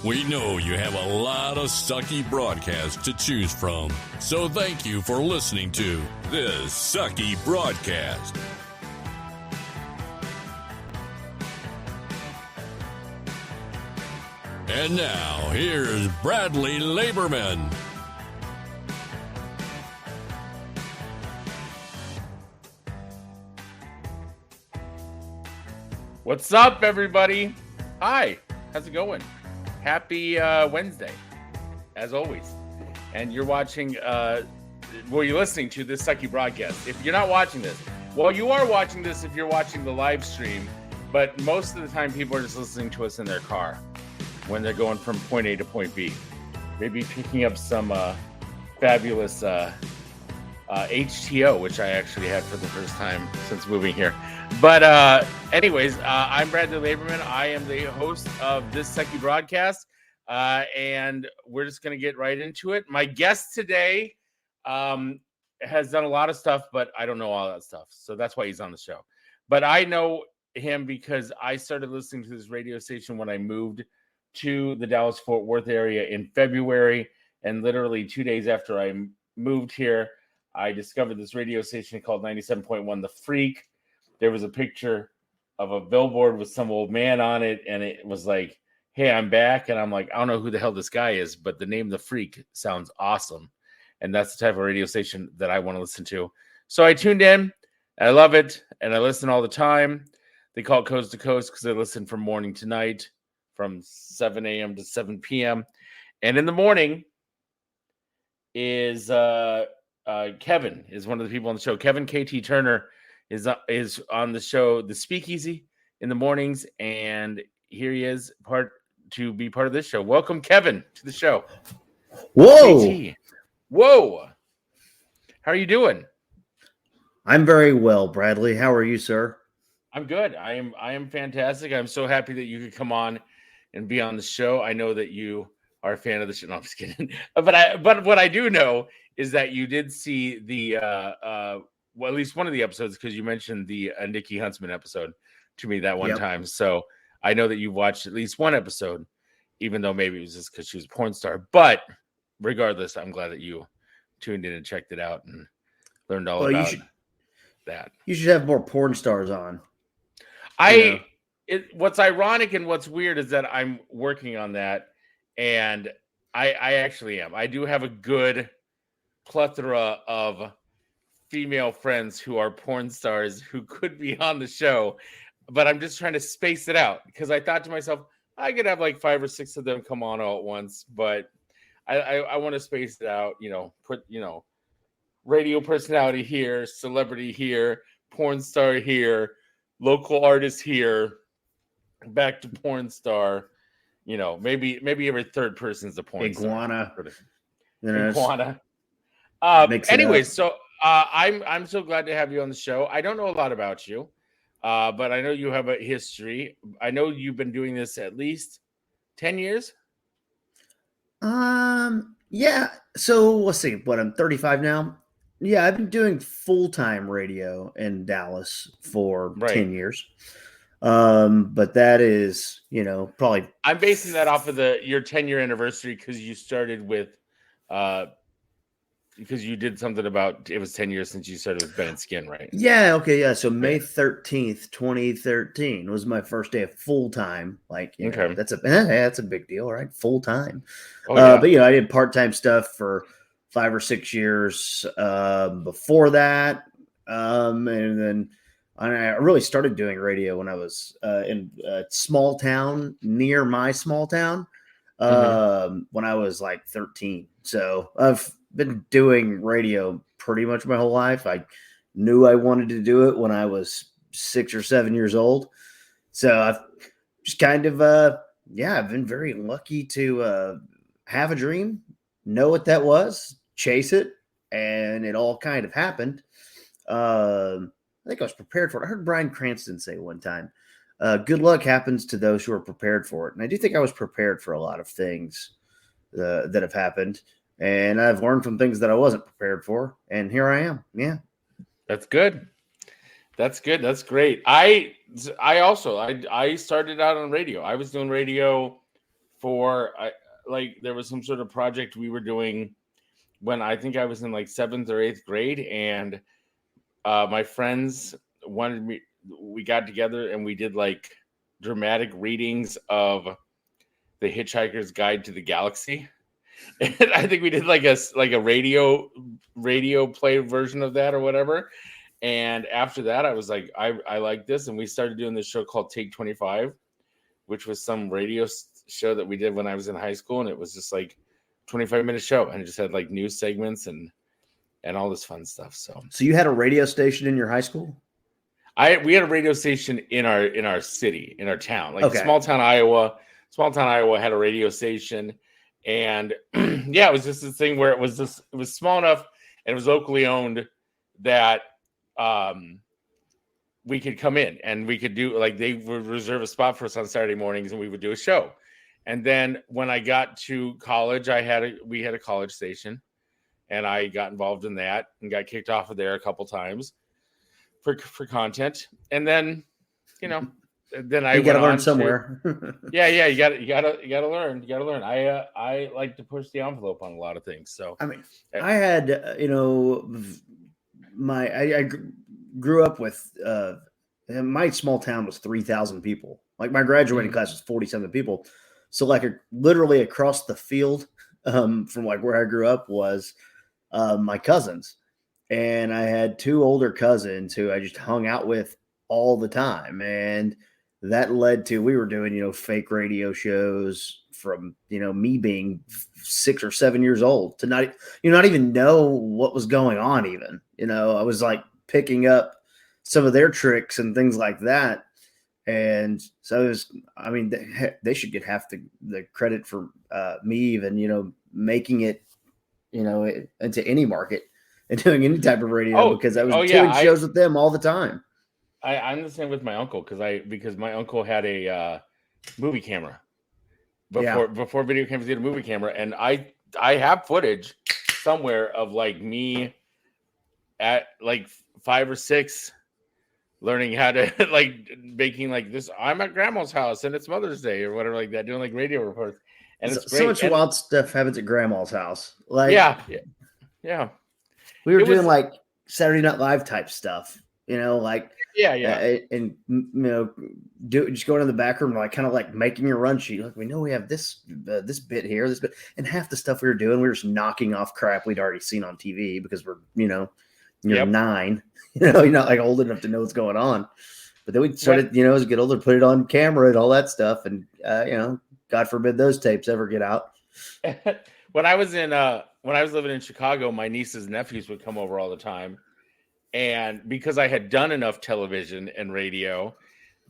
We know you have a lot of Sucky broadcasts to choose from, so thank you for listening to this Sucky broadcast. And now, here's Bradley Laberman. What's up, everybody? Hi, how's it going? Happy Wednesday, as always. And you're watching, you're listening to this Sucky broadcast. If you're not watching this, well, you are watching this if you're watching the live stream, but most of the time people are just listening to us in their car when they're going from point A to point B. Maybe picking up some fabulous HTO, which I actually had for the first time since moving here. But anyways, I'm Bradley Laberman. I am the host of this Sucky broadcast, and we're just going to get right into it. My guest today has done a lot of stuff, but I don't know all that stuff, so that's why he's on the show. But I know him because I started listening to this radio station when I moved to the Dallas-Fort Worth area in February, and literally 2 days after I moved here, I discovered this radio station called 97.1 The Freak. There was a picture of a billboard with some old man on it, and it was like, hey, I'm back. And I'm like, I don't know who the hell this guy is, but the name The Freak sounds awesome. And that's the type of radio station that I want to listen to. So I tuned in. I love it, and I listen all the time. They call it Coast to Coast because I listen from morning to night, from 7 a.m. to 7 p.m. And in the morning is Kevin is one of the people on the show. Kevin KT Turner is on the show, The Speakeasy, in the mornings, and here he is to be part of this show. Welcome, Kevin, to the show. Whoa! KT. Whoa! How are you doing? I'm very well, Bradley. How are you, sir? I'm good. I am fantastic. I'm so happy that you could come on and be on the show. I know that you are a fan of the show. No, I'm just kidding. But what I do know is that you did see the well, at least one of the episodes, because you mentioned the Nikki Huntsman episode to me that one time. So I know that you've watched at least one episode, even though maybe it was just because she was a porn star. But regardless, I'm glad that you tuned in and checked it out and learned all about that. You should have more porn stars on. What's ironic and what's weird is that I'm working on that, and I actually am. I do have a good plethora of female friends who are porn stars who could be on the show, but I'm just trying to space it out because I thought to myself, I could have like 5 or 6 of them come on all at once, but I want to space it out, put, radio personality here, celebrity here, porn star here, local artist here, back to porn star, maybe every third person's a porn star. Iguana. Anyways, so I'm so glad to have you on the show. I don't know a lot about you, but I know you have a history. I know you've been doing this at least 10 years. Yeah. So let's see. I'm 35 now. Yeah, I've been doing full-time radio in Dallas for 10 years. But that is, probably. I'm basing that off of your 10-year anniversary because you started with, because you did something about it was 10 years since you started with Ben and Skin, right? Yeah. Okay. Yeah. So May 13th, 2013 was my first day of full-time. Okay. That's a big deal, right? Full-time. Oh, yeah. But I did part-time stuff for 5 or 6 years before that. And then I really started doing radio when I was in a small town near my small town when I was like 13. So I've been doing radio pretty much my whole life. I knew I wanted to do it when I was 6 or 7 years old. So I've just kind of, I've been very lucky to have a dream, know what that was, chase it, and it all kind of happened. I think I was prepared for it. I heard Bryan Cranston say one time, good luck happens to those who are prepared for it. And I do think I was prepared for a lot of things that have happened. And I've learned from things that I wasn't prepared for. And here I am. Yeah. That's good. That's good. That's great. I started out on radio. I was doing radio there was some sort of project we were doing when I think I was in like 7th or 8th grade, and my friends wanted me. We got together and we did like dramatic readings of The Hitchhiker's Guide to the Galaxy. And I think we did like a radio play version of that or whatever. And after that, I was like, I like this, and we started doing this show called Take 25, which was some radio show that we did when I was in high school, and it was just like 25-minute show, and it just had like news segments and all this fun stuff. So you had a radio station in your high school? We had a radio station in our city, in our town, like small town Iowa. Small town Iowa had a radio station, and yeah, it was just this thing where it was small enough and it was locally owned that we could come in and we could do, like, they would reserve a spot for us on Saturday mornings and we would do a show. And then when I got to college, we had a college station, and I got involved in that and got kicked off of there a couple times for content. And then, then I got to learn somewhere. Yeah, you got to learn. I like to push the envelope on a lot of things. So I mean, I had I grew up with my small town was 3,000 people. Like my graduating class was 47 people. So like literally across the field from like where I grew up was my cousins. And I had 2 older cousins who I just hung out with all the time. And that led to, we were doing, fake radio shows from, me being 6 or 7 years old to not even know what was going on even. I was like picking up some of their tricks and things like that. And so they should get half the credit for me even, making it, into any market and doing any type of radio because I was doing shows with them all the time. I'm the same with my uncle because my uncle had a movie camera before video cameras. He had a movie camera, and I have footage somewhere of like me at like 5 or 6 learning how to like baking like this. I'm at grandma's house and it's Mother's Day or whatever like that, doing like radio reports. And it's great. So much wild stuff happens at grandma's house. Like yeah. We were doing like Saturday Night Live type stuff, like and just going in the back room, like kind of like making a run sheet. Like we know we have this bit here, this bit, and half the stuff we were doing, we were just knocking off crap we'd already seen on TV because we're 9, you're not like old enough to know what's going on. But then we started, as we get older, put it on camera and all that stuff, and God forbid those tapes ever get out. When I was living in Chicago, my nieces and nephews would come over all the time. And because I had done enough television and radio,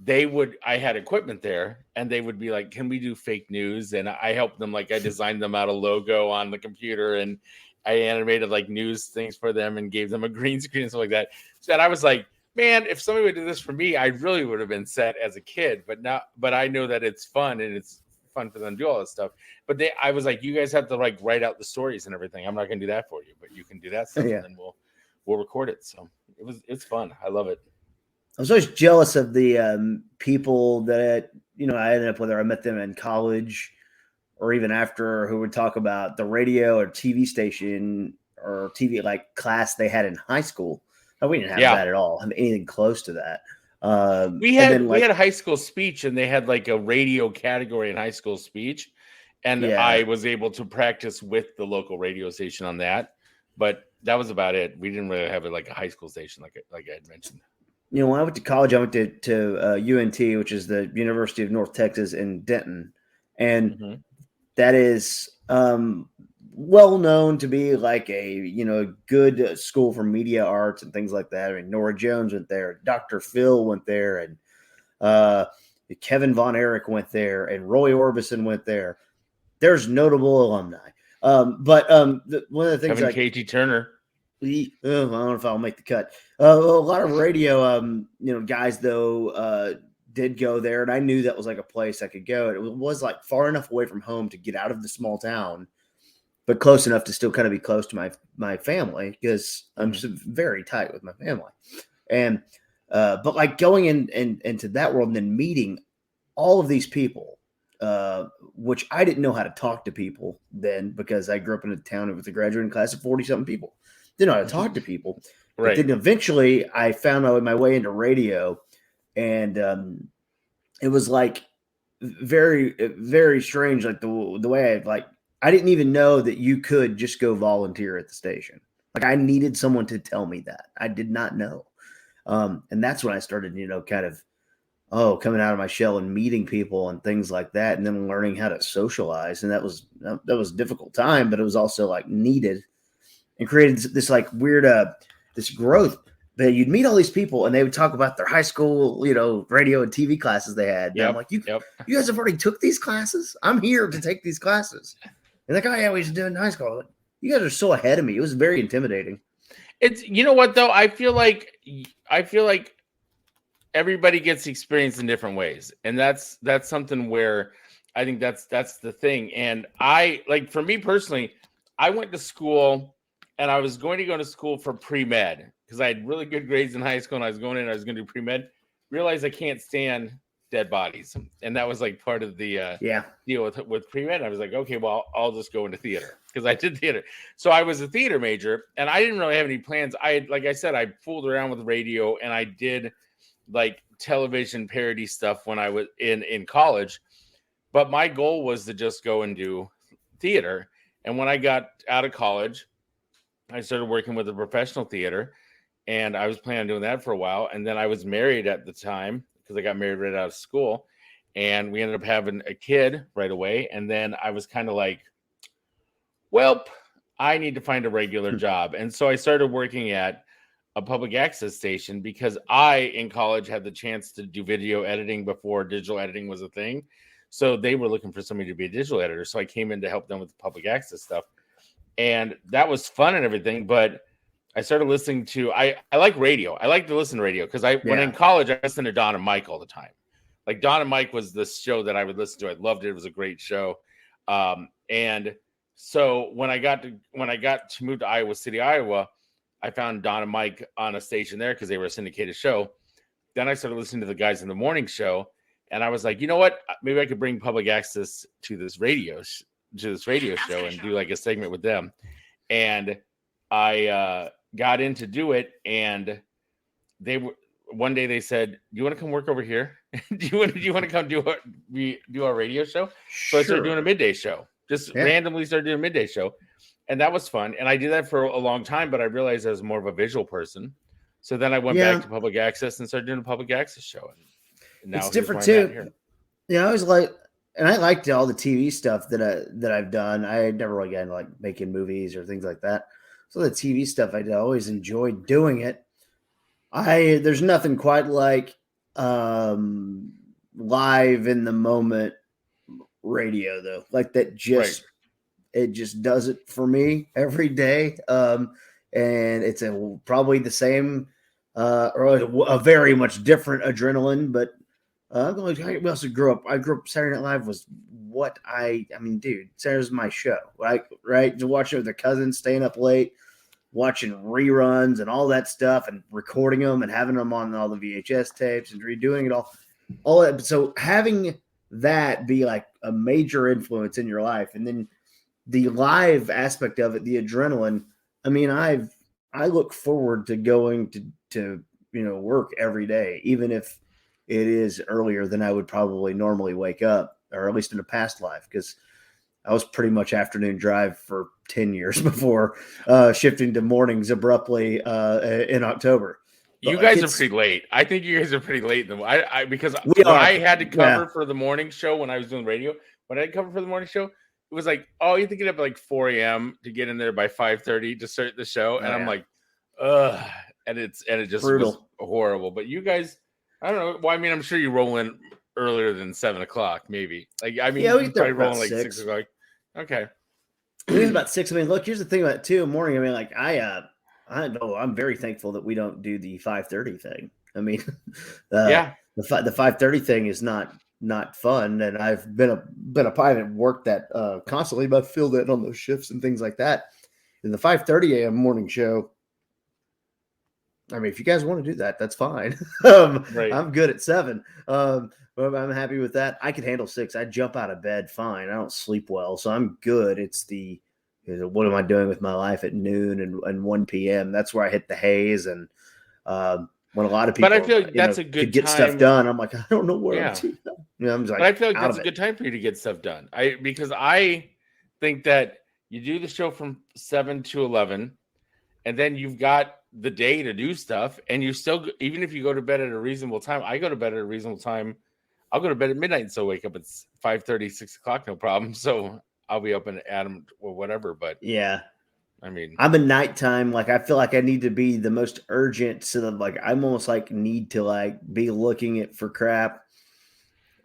I had equipment there, and they would be like, can we do fake news? And I helped them. Like I designed them out a logo on the computer, and I animated like news things for them and gave them a green screen and stuff like that. So I was like, man, if somebody would do this for me, I really would have been set as a kid, but I know that it's fun and it's fun for them to do all this stuff. But I was like, you guys have to like write out the stories and everything. I'm not going to do that for you, but you can do that stuff, and then we'll record it. So it's fun. I love it. I was always jealous of the people that, I ended up, whether I met them in college or even after, who would talk about the radio or TV station or TV like class they had in high school. No, we didn't have that at all. I mean, anything close to that. We had a high school speech, and they had like a radio category in high school speech. And I was able to practice with the local radio station on that, but that was about it. We didn't really have like a high school station, like I had mentioned. When I went to college, I went to UNT, which is the University of North Texas in Denton, and that is well known to be like a good school for media arts and things like that. I mean, Nora Jones went there, Dr. Phil went there, and Kevin Von Erich went there, and Roy Orbison went there. There's notable alumni. But one of the things, Kevin KT Turner. I don't know if I'll make the cut. A lot of radio, guys though did go there, and I knew that was like a place I could go. It was like far enough away from home to get out of the small town, but close enough to still kind of be close to my family, because I'm just very tight with my family. And but like going into that world and then meeting all of these people which I didn't know how to talk to people then because I grew up in a town with a graduating class of 40-something people. Didn't know how to talk to people. Right. But then eventually I found my way into radio, and it was like very, very strange. Like the way I didn't even know that you could just go volunteer at the station. Like I needed someone to tell me that. I did not know. And that's when I started, kind of, coming out of my shell and meeting people and things like that. And then learning how to socialize. And that was a difficult time, but it was also like needed, and created this like weird, this growth that you'd meet all these people and they would talk about their high school, radio and TV classes they had. And I'm like, you guys have already took these classes? I'm here to take these classes. And like, oh yeah, we used to do it in high school. Like, you guys are so ahead of me. It was very intimidating. It's, you know what though? I feel like everybody gets experience in different ways. And that's something where I think that's the thing. And for me personally, I went to school and I was going to go to school for pre-med because I had really good grades in high school and I was going to do pre-med. Realized I can't stand dead bodies. And that was like part of the deal with pre-med. I was like, okay, well, I'll just go into theater because I did theater. So I was a theater major and I didn't really have any plans. Like I said, I fooled around with radio and I did like television parody stuff when I was in college. But my goal was to just go and do theater. And when I got out of college, I started working with a professional theater, and I was planning on doing that for a while. And then I was married at the time because I got married right out of school, and we ended up having a kid right away. And then I was kind of like, well, I need to find a regular job. And so I started working at a public access station because in college had the chance to do video editing before digital editing was a thing. So they were looking for somebody to be a digital editor. So I came in to help them with the public access stuff. And that was fun and everything. But I started listening to, I like radio. I like to listen to radio because when in college, I listened to Don and Mike all the time. Like Don and Mike was the show that I would listen to. I loved it. It was a great show. And so when I got to move to Iowa City, Iowa, I found Don and Mike on a station there because they were a syndicated show. Then I started listening to the guys in the morning show. And I was like, you know what? Maybe I could bring public access to this radio show and do like a segment with them. And I got in to do it. And one day they said, do you want to come work over here? do you want to come do our radio show? So I started doing a midday show, randomly started doing a midday show. And that was fun. And I did that for a long time, but I realized I was more of a visual person. So then I went back to public access and started doing a public access show. And now it's different too. Yeah, I always I liked all the TV stuff that I've done. I never really got into like making movies or things like that. So the TV stuff, I always enjoyed doing it. There's nothing quite like live in the moment radio though. Like that it just does it for me every day. And it's probably the same or a very much different adrenaline, but we also grew up. I grew up. Saturday Night Live was what dude. Saturday was my show, right? To watch it with their cousins, staying up late, watching reruns and all that stuff, and recording them and having them on all the VHS tapes and redoing it all that. So having that be like a major influence in your life, and then the live aspect of it, the adrenaline. I mean, I look forward to going to work every day, even if it is earlier than I would probably normally wake up, or at least in a past life, because I was pretty much afternoon drive for 10 years before shifting to mornings abruptly in October. You guys are pretty late. I think you guys are pretty late. Because I had to cover for the morning show when I was doing radio. When I had to cover for the morning show, it was like, you have to get up at like 4 a.m. to get in there by 5:30 to start the show. And I'm like, ugh. And it just was horrible. But you guys, I don't know. Well, I mean, I'm sure you roll in earlier than 7 o'clock, maybe. Like, I mean, we probably rolling like 6 o'clock. Okay. It was about 6. I mean, look, here's the thing about it too. Morning. I mean, like I know I'm very thankful that we don't do the 5:30 thing. I mean, the 5:30 thing is not fun, and I've been a pilot and worked that constantly, but filled it on those shifts and things like that. In the 5:30 a.m. morning show, I mean, if you guys want to do that, that's fine. Right. I'm good at 7. But I'm happy with that. I can handle 6. I jump out of bed fine. I don't sleep well, so I'm good. It's the what am I doing with my life at noon and 1 p.m. That's where I hit the haze. And when a lot of But I people, feel like that's a could good get stuff time. done, I'm like, I don't know where Yeah. I'm just like, But I feel like out that's of a it. good time for you to get stuff done. Because I think that you do the show from 7 to 11, and then you've got the day to do stuff, and you still, even if you go to bed at a reasonable time, I go to bed at a reasonable time. I'll go to bed at midnight and still wake up at 5:30, 6 o'clock, no problem. So I'll be up and at them or whatever. But Yeah. I mean, I'm a nighttime. Like I feel like I need to be the most urgent. So that like I'm almost like need to like be looking at for crap,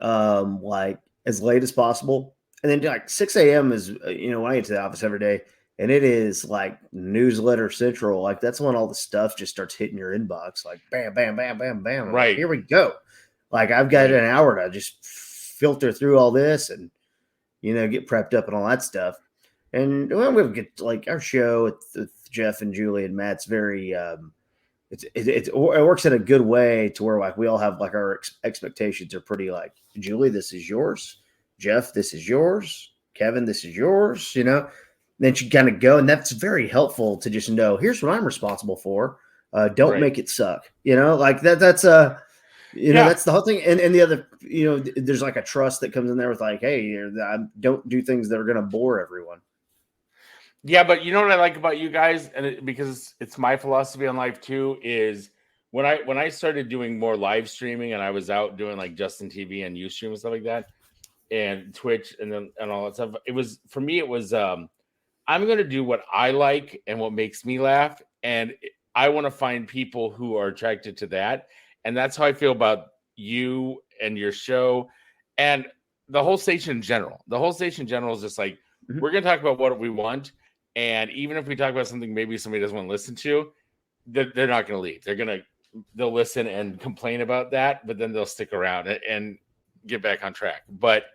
like as late as possible. And then like 6 a.m. is when I get to the office every day, and it is like newsletter central. Like that's when all the stuff just starts hitting your inbox. Like bam, bam, bam, bam, bam. I'm like, right. here we go. Like I've got an hour to just filter through all this and get prepped up and all that stuff. And well, we get like our show with Jeff and Julie and Matt's very it works in a good way to where like we all have like our expectations are pretty like Julie, this is yours, Jeff, this is yours, Kevin, this is yours, then you kind of go, and that's very helpful to just know here's what I'm responsible for. Don't Right. make it suck, like that's that's the whole thing. And the other, there's like a trust that comes in there with like, hey, don't do things that are going to bore everyone. Yeah, but you know what I like about you guys, and because it's my philosophy on life too, is when I started doing more live streaming and I was out doing like Justin TV and Ustream and stuff like that, and Twitch and all that stuff. It was for me. It was I'm going to do what I like and what makes me laugh, and I want to find people who are attracted to that, and that's how I feel about you and your show, and the whole station in general. The whole station in general is just like we're going to talk about what we want. And even if we talk about something maybe somebody doesn't want to listen to, they're not going to leave. They'll listen and complain about that, but then they'll stick around and get back on track. But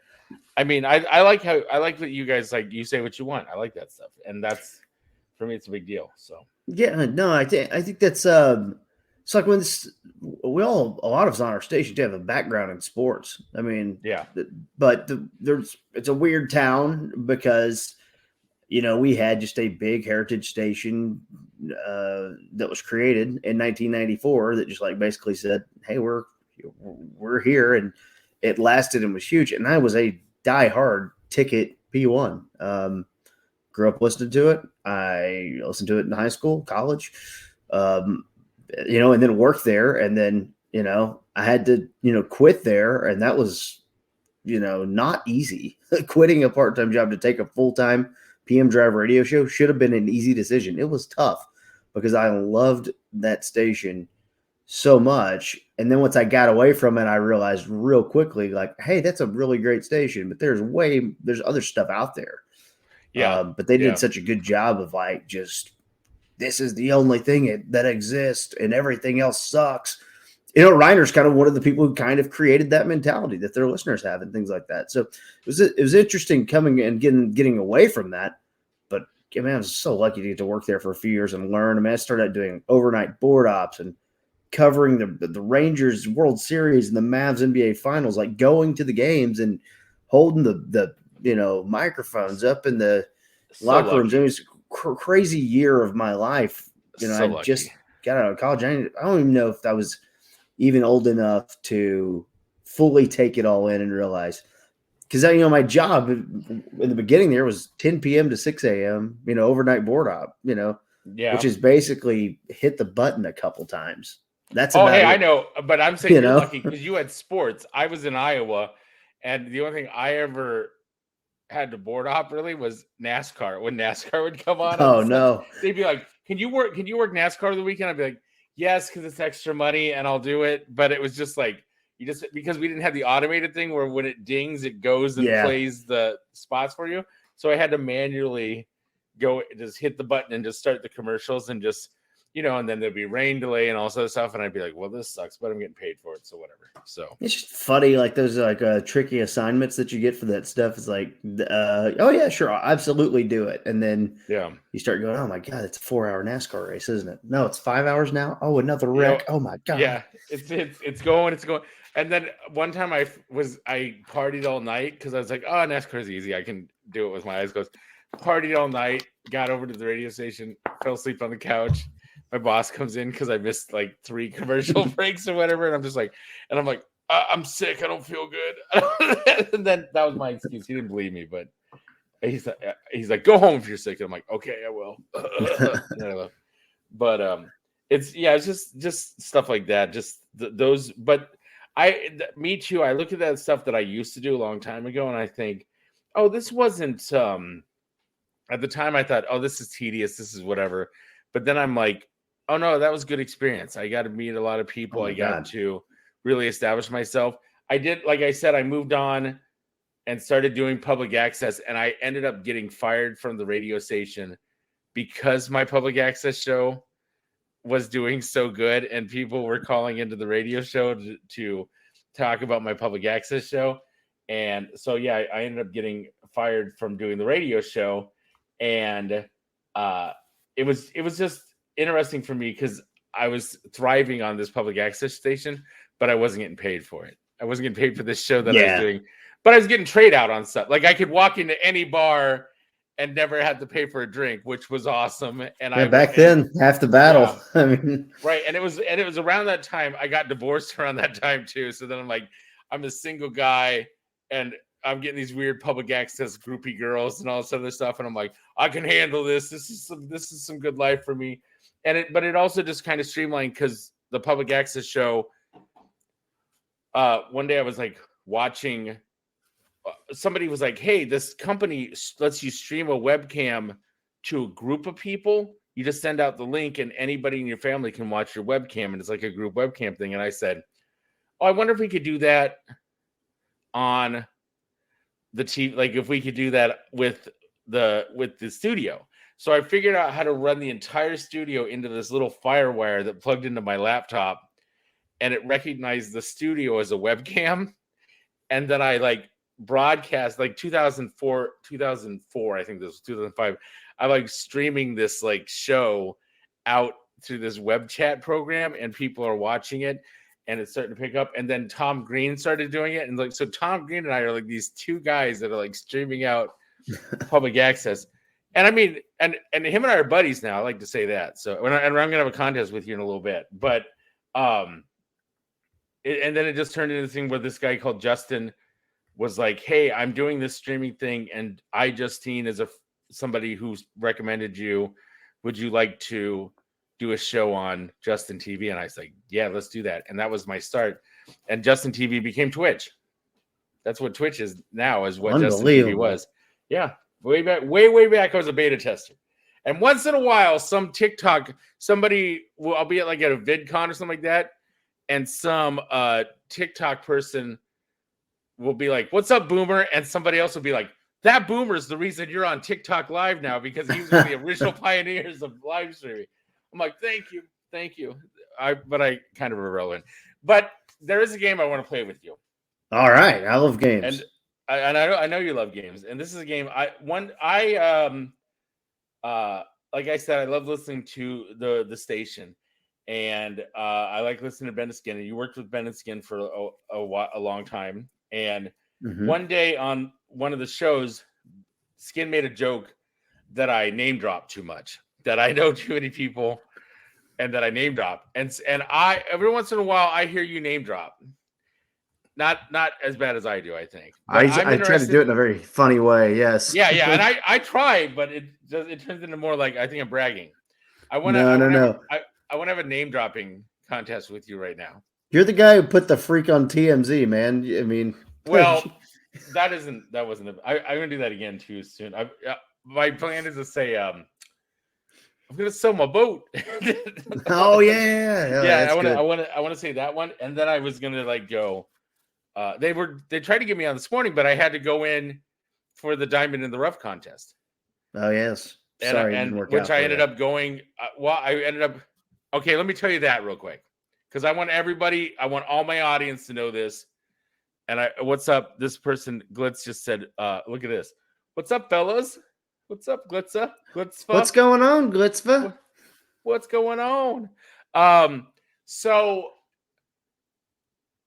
I mean, I like that you guys like you say what you want. I like that stuff, and that's for me, it's a big deal. So yeah, no, I think that's it's like when a lot of us on our station have a background in sports. I mean, yeah, but it's a weird town because. We had just a big heritage station that was created in 1994 that just like basically said, hey, we're here. And it lasted and was huge. And I was a diehard ticket P1. Grew up listening to it. I listened to it in high school, college, and then worked there. And then, I had to, quit there. And that was, not easy. Quitting a part-time job to take a full-time PM Drive radio show should have been an easy decision. It was tough because I loved that station so much. And then once I got away from it, I realized real quickly, like, hey, that's a really great station, but there's other stuff out there. Yeah. But they did such a good job of like, just, this is the only thing that exists and everything else sucks. Reiner's kind of one of the people who kind of created that mentality that their listeners have and things like that. So it was interesting coming and getting away from that. But man, I was so lucky to get to work there for a few years and learn. I mean, I started out doing overnight board ops and covering the Rangers World Series and the Mavs NBA Finals, like going to the games and holding the microphones up in the locker rooms. It was a crazy year of my life. I just got out of college. I don't even know if that was even old enough to fully take it all in and realize, because my job in the beginning there was 10 p.m. to 6 a.m. Overnight board op, which is basically hit the button a couple times. That's I know, but I'm saying you're lucky because you had sports. I was in Iowa, and the only thing I ever had to board op really was NASCAR. When NASCAR would come on, no, they'd be like, "Can you work NASCAR the weekend?" I'd be like, yes, because it's extra money and I'll do it. But it was just like, because we didn't have the automated thing where when it dings, it goes and plays the spots for you. So I had to manually go, just hit the button and just start the commercials and just and then there'd be rain delay and all sorts of stuff. And I'd be like, well, this sucks, but I'm getting paid for it. So whatever. So it's just funny. Like those tricky assignments that you get for that stuff. It's like, oh yeah, sure. I'll absolutely do it. And then you start going, oh my God, it's a 4-hour NASCAR race, isn't it? No, it's 5 hours now. Oh, another wreck. Oh my God. Yeah. It's going. And then one time I partied all night because I was like, oh, NASCAR is easy. I can do it with my eyes closed. Partied all night, got over to the radio station, fell asleep on the couch. My boss comes in because I missed like 3 commercial breaks or whatever. And I'm like, I'm sick. I don't feel good. And then that was my excuse. He didn't believe me, but he's like, go home if you're sick. And I'm like, okay, I will. And then I left. But it's just stuff like that. Just those. But me too. I look at that stuff that I used to do a long time ago, and I think, oh, this wasn't. At the time, I thought, oh, this is tedious. This is whatever. But then I'm like, oh no, that was good experience. I got to meet a lot of people. I got to really establish myself. I did, like I said, I moved on and started doing public access, and I ended up getting fired from the radio station because my public access show was doing so good, and people were calling into the radio show to talk about my public access show. And so, yeah, I ended up getting fired from doing the radio show, and it was just interesting for me because I was thriving on this public access station, but I wasn't getting paid for it. I wasn't getting paid for this show that I was doing, but I was getting trade out on stuff. Like I could walk into any bar and never had to pay for a drink, which was awesome. And then half the battle. Yeah. I mean, right. And it was around that time I got divorced around that time too. So then I'm like, I'm a single guy and I'm getting these weird public access groupie girls and all this other stuff. And I'm like, I can handle this. This is some good life for me. But it also just kind of streamlined because the public access show, one day I was like watching, somebody was like, hey, this company lets you stream a webcam to a group of people. You just send out the link and anybody in your family can watch your webcam. And it's like a group webcam thing. And I said, oh, I wonder if we could do that on the TV. Like if we could do that with the studio. So I figured out how to run the entire studio into this little FireWire that plugged into my laptop, and it recognized the studio as a webcam. And then I like broadcast like 2004, I think this was 2005. I like streaming this like show out through this web chat program, and people are watching it, and it's starting to pick up. And then Tom Green started doing it. And like, so Tom Green and I are like these 2 guys that are like streaming out public access. And I mean, and him and I are buddies now. I like to say that. So and I'm going to have a contest with you in a little bit, but, and then it just turned into a thing where this guy called Justin was like, hey, I'm doing this streaming thing. And Justine is somebody who's recommended you. Would you like to do a show on Justin TV? And I was like, yeah, let's do that. And that was my start. And Justin TV became Twitch. That's what Twitch is now, is what Justin TV was. Yeah. Way back, I was a beta tester. And once in a while, some TikTok, I'll be at a VidCon or something like that, and some TikTok person will be like, what's up, Boomer? And somebody else will be like, that Boomer's the reason you're on TikTok Live now, because he was one of the original pioneers of live streaming. I'm like, thank you. But I kind of irrelevant. But there is a game I want to play with you. All right. I love games. And I know you love games, and this is a game like I said, I love listening to the station, and I like listening to Ben and Skin. And you worked with Ben and Skin for a long time, and one day on one of the shows, Skin made a joke that I name dropped too much, that I know too many people, and that I name drop, and I every once in a while I hear you name drop. Not as bad as I do, I think. I try to do it in a very funny way. Yes. Yeah, and I try, but it turns into more like I think I'm bragging. I want to. No. I want to have a name dropping contest with you right now. You're the guy who put the freak on TMZ, man. I mean, well, that wasn't. I'm gonna do that again too soon. My plan is to say, I'm gonna sell my boat. Oh yeah. I want to say that one, and then I was gonna like go. They tried to get me on this morning, but I had to go in for the Diamond in the Rough contest. Oh yes, sorry, didn't work out. I ended up going. I ended up Okay, let me tell you that real quick. Because I want all my audience to know this. And what's up? This person, Glitz, just said, look at this. What's up, fellas? What's up, Glitza? Glitzfa? What's going on, Glitzfa? What's going on? So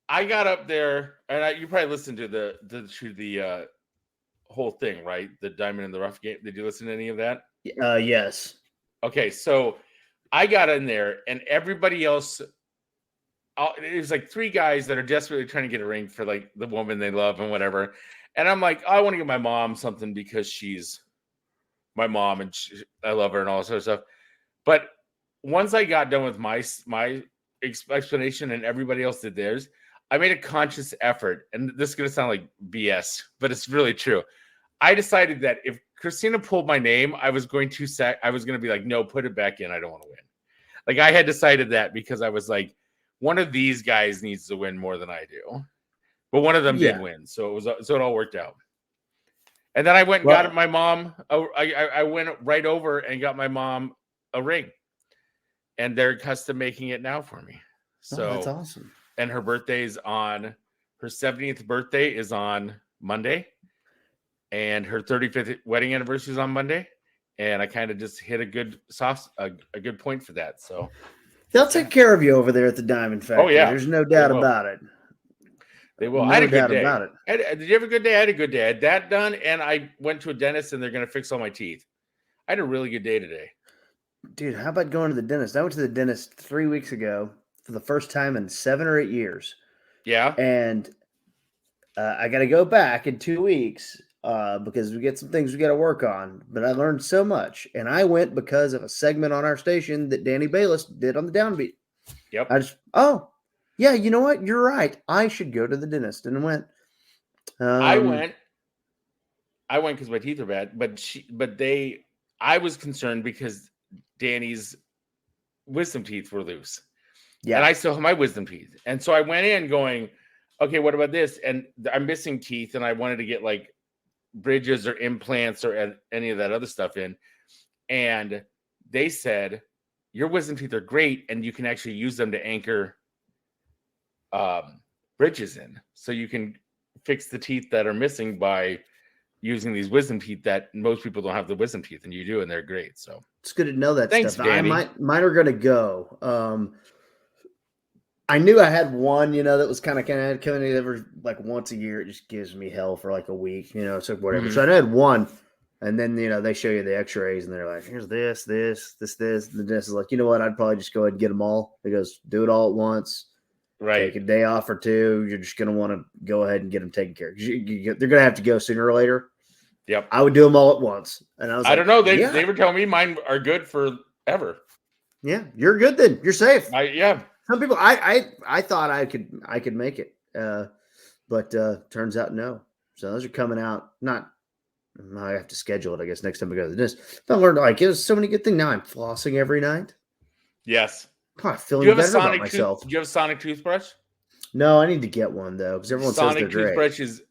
I got up there, and you probably listened to the whole thing, right? The Diamond in the Rough game. Did you listen to any of that? Yes. Okay, so I got in there, and everybody else. It was like 3 guys that are desperately trying to get a ring for like the woman they love and whatever. And I'm like, I want to get my mom something because she's my mom and I love her and all that sort of stuff. But once I got done with my explanation and everybody else did theirs, I made a conscious effort. And this is going to sound like BS, but it's really true. I decided that if Christina pulled my name, I was going to be like, no, put it back in. I don't want to win. Like I had decided that because I was like, one of these guys needs to win more than I do, but one of them did win, so it all worked out. And then I went and got my mom. I went right over and got my mom a ring, and they're custom making it now for me. So that's awesome. And her 70th birthday is on Monday, and her 35th wedding anniversary is on Monday. And I kind of just hit a good point for that. So. They'll take care of you over there at the Diamond Factory. Oh, yeah. There's no doubt about it. They will. No I had a good doubt day. about it. Did you have a good day? I had a good day. I had that done, and I went to a dentist, and they're going to fix all my teeth. I had a really good day today. Dude, how about going to the dentist? I went to the dentist 3 weeks ago for the first time in 7 or 8 years. Yeah. And I got to go back in 2 weeks because we get some things we got to work on. But I learned so much. And I went because of a segment on our station that Danny Bayless did on the Downbeat. Yep. Yeah, you know what? You're right. I should go to the dentist. And went. I went because my teeth are bad. I was concerned because Danny's wisdom teeth were loose. Yeah. And I still have my wisdom teeth. And so I went in going, okay, what about this? And I'm missing teeth, and I wanted to get like bridges or implants or any of that other stuff in. And they said, your wisdom teeth are great, and you can actually use them to anchor bridges in. So you can fix the teeth that are missing by using these wisdom teeth that most people don't have the wisdom teeth, and you do, and they're great. So it's good to know that. Thanks, stuff. Danny. Mine are going to go. I knew I had one, that was kind of coming every like once a year. It just gives me hell for like a week, so whatever. Mm-hmm. So I had one, and then they show you the X-rays, and they're like, "Here's this." And the dentist is like, "You know what? I'd probably just go ahead and get them all." He goes, "Do it all at once. Right? Take a day off or 2. You're just going to want to go ahead and get them taken care of. They're going to have to go sooner or later." Yep. I would do them all at once, and I was. I don't know. They were telling me mine are good forever. Yeah, you're good then. You're safe. Yeah. Some people, I thought I could make it, but turns out no. So those are coming out. I have to schedule it. I guess next time I go to the dentist. I learned it was so many good things. Now I'm flossing every night. Yes. I'm feeling better about myself. Do you have a sonic toothbrush? No, I need to get one though because everyone says they're great. Sonic toothbrush is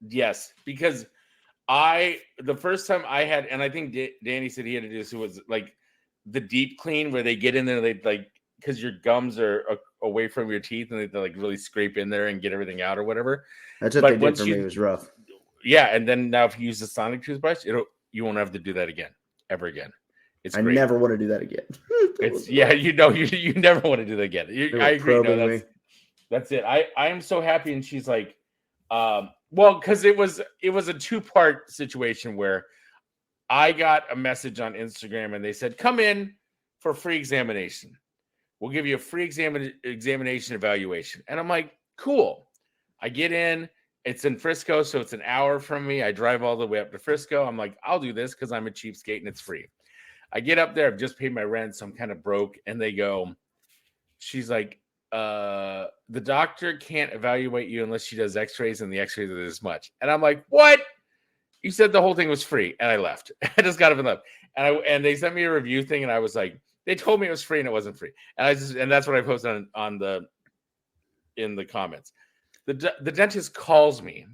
yes, because the first time I had, and I think Danny said he had to do this. It was like the deep clean where they get in there, they like. Because your gums are away from your teeth and they like really scrape in there and get everything out or whatever. That's what they did for me. It was rough. Yeah, and then now if you use the sonic toothbrush, you won't have to do that again, ever again. It's great. I never want to do that again. You never want to do that again. I agree. No, that's it. I am so happy, and she's like, because it was a 2-part situation where I got a message on Instagram and they said, come in for free examination. We'll give you a free examination evaluation. And I'm like, cool. I get in. It's in Frisco, so it's an hour from me. I drive all the way up to Frisco. I'm like, I'll do this because I'm a cheapskate and it's free. I get up there. I've just paid my rent, so I'm kind of broke. And they go, she's like, the doctor can't evaluate you unless she does x-rays, and the x-rays are this much. And I'm like, what? You said the whole thing was free. And I left. I just got up and left. And they sent me a review thing, and I was like, they told me it was free and it wasn't free. And that's what I posted in the comments. The dentist calls me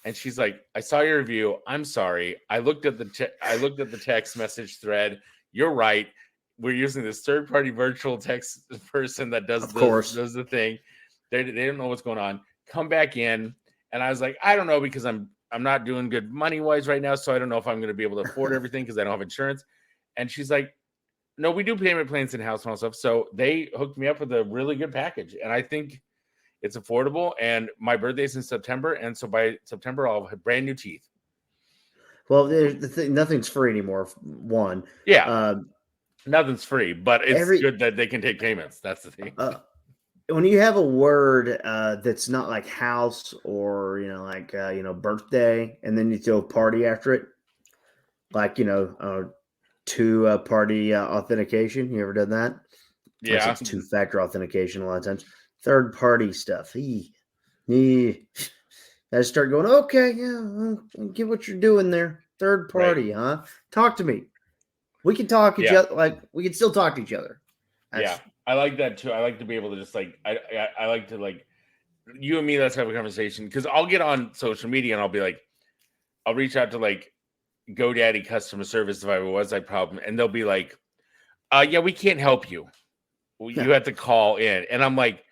and she's like, I saw your review. I'm sorry. I looked at the text message thread. You're right. we're using this third-party virtual text person that does the thing. They don't know what's going on. Come back in, and I was like, I don't know, because I'm not doing good money-wise right now, so I don't know if I'm going to be able to afford everything because I don't have insurance. And she's like, no, we do payment plans in-house and all stuff. So they hooked me up with a really good package, and I think it's affordable. And my birthday's in September, and so by September I'll have brand new teeth. Well, nothing's free anymore. One, nothing's free, but it's good that they can take payments. That's the thing. When you have a word that's not like house or birthday, and then you throw party after it, like two-party authentication. You ever done that? Yeah, it's two-factor authentication a lot of times. Third-party stuff. I start going, okay, yeah, I get what you're doing there. Third party, huh? Talk to me. We can talk each other. Like, we can still talk to each other. I like that too. I like to be able to just like, I like to like, you and me, let's have a conversation, because I'll get on social media and I'll be like, I'll reach out to like GoDaddy customer service if I have a website problem, and they'll be like, yeah, we can't help you. You have to call in. And I'm like,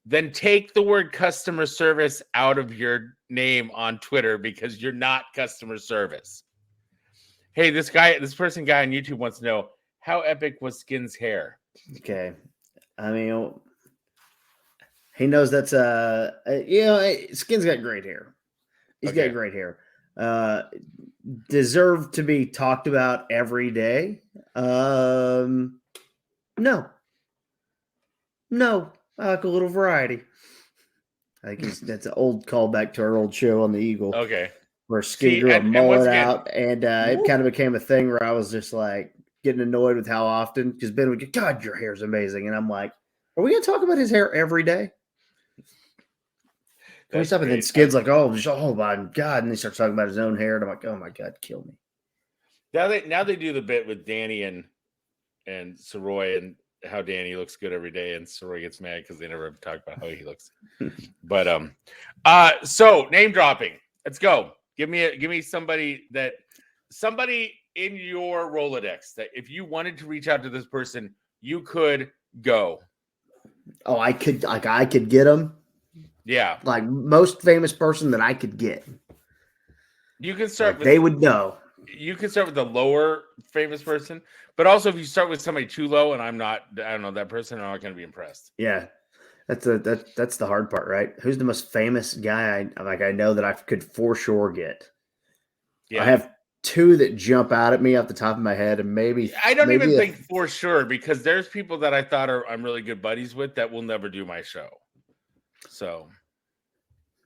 then take the word customer service out of your name on Twitter, because you're not customer service. Hey, this guy on YouTube wants to know, how epic was Skin's hair? Okay. I mean, he knows that's Skin's got great hair. He's got great hair. Deserve to be talked about every day? No. I like a little variety. I think that's an old callback to our old show on the Eagle. Okay. Where Skin grew a mullet out, and it kind of became a thing where I was just like getting annoyed with how often, because Ben would get, God, your hair's amazing. And I'm like, are we going to talk about his hair every day? And then Skin's like, oh my God. And he starts talking about his own hair. And I'm like, oh my God, kill me. Now they do the bit with Danny and Soroy, and how Danny looks good every day, and Soroy gets mad because they never talk about how he looks. But so name dropping. Let's go. Give me somebody in your Rolodex that if you wanted to reach out to this person, you could go. Oh, I could get them. Yeah. Like most famous person that I could get. You can start with, they would know. You can start with the lower famous person, but also if you start with somebody too low and I don't know that person, I'm not going to be impressed. Yeah. That's the hard part, right? Who's the most famous guy I know that I could for sure get? Yeah. I have two that jump out at me off the top of my head, and maybe I don't even think for sure, because there's people that I thought I'm really good buddies with that will never do my show. So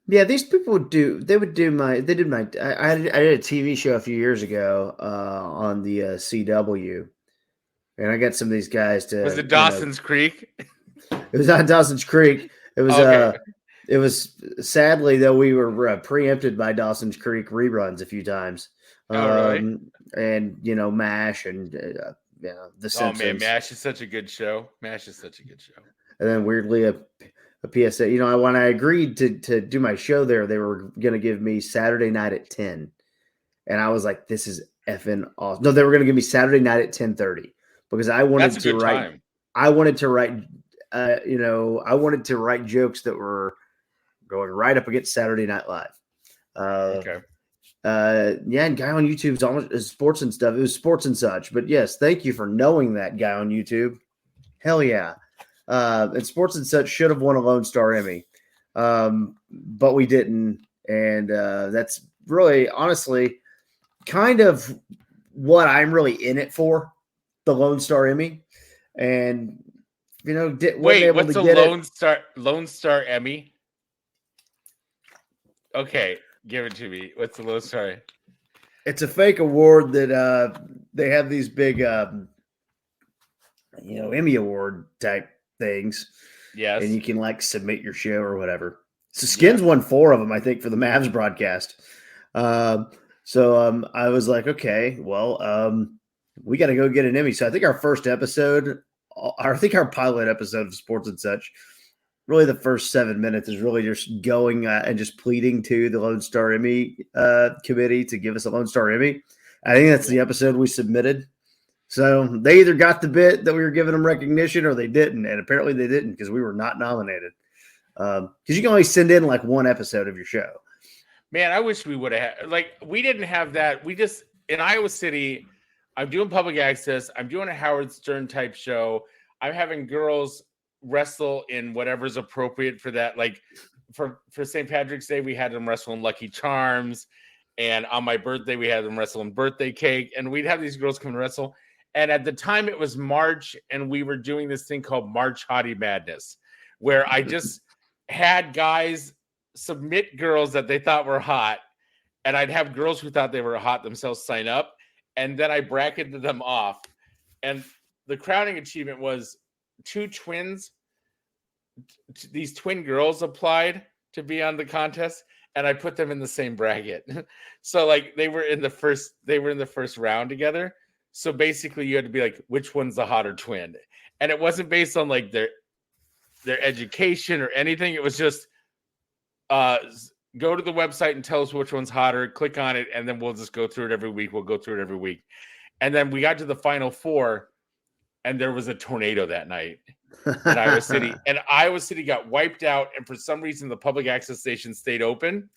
yeah, these people I did a TV show a few years ago on the CW, and I got some of these guys to. Was it Dawson's Creek? It was not Dawson's Creek. It was it was sadly though we were preempted by Dawson's Creek reruns a few times. Right. And MASH and The Simpsons. Oh man, MASH is such a good show. And then weirdly a PSA. When I agreed to do my show there, they were going to give me Saturday night at 10, and I was like, "This is effing awesome." No, they were going to give me Saturday night at 10:30 because I wanted to write. Time. I wanted to write. I wanted to write jokes that were going right up against Saturday Night Live. Okay. And guy on YouTube's almost sports and stuff. It was sports and such. But yes, thank you for knowing that guy on YouTube. Hell yeah. And sports and such should have won a Lone Star Emmy. But we didn't. And that's really, honestly, kind of what I'm really in it for, the Lone Star Emmy. And, wait, what's a Lone Star Emmy? Okay. Give it to me. What's the Lone Star? It's a fake award that they have these big, Emmy Award type things. Yes. And you can submit your show or whatever. So Skins won 4 of them, I think, for the Mavs broadcast. So I was like, okay, well, we got to go get an Emmy. So I think our pilot episode of Sports and Such, really the first 7 minutes is really just going and just pleading to the Lone Star Emmy committee to give us a Lone Star Emmy. I think that's the episode we submitted. So they either got the bit that we were giving them recognition or they didn't. And apparently they didn't because we were not nominated. Because you can only send in like one episode of your show. Man, I wish we would have had, like, we didn't have that. We just, in Iowa City, I'm doing public access. I'm doing a Howard Stern type show. I'm having girls wrestle in whatever's appropriate for that. Like for St. Patrick's Day, we had them wrestle in Lucky Charms. And on my birthday, we had them wrestle in Birthday Cake. And we'd have these girls come and wrestle. And at the time, it was March, and we were doing this thing called March Hottie Madness, where I just had guys submit girls that they thought were hot, and I'd have girls who thought they were hot themselves sign up, and then I bracketed them off. And the crowning achievement was two twins. These twin girls applied to be on the contest, and I put them in the same bracket. So like they were in the first round together. So basically you had to be like, which one's the hotter twin? And it wasn't based on like their education or anything. It was just go to the website and tell us which one's hotter, click on it, and then we'll just go through it every week. We'll go through it every week. And then we got to the final four, and there was a tornado that night in Iowa City. And Iowa City got wiped out, and for some reason the public access station stayed open.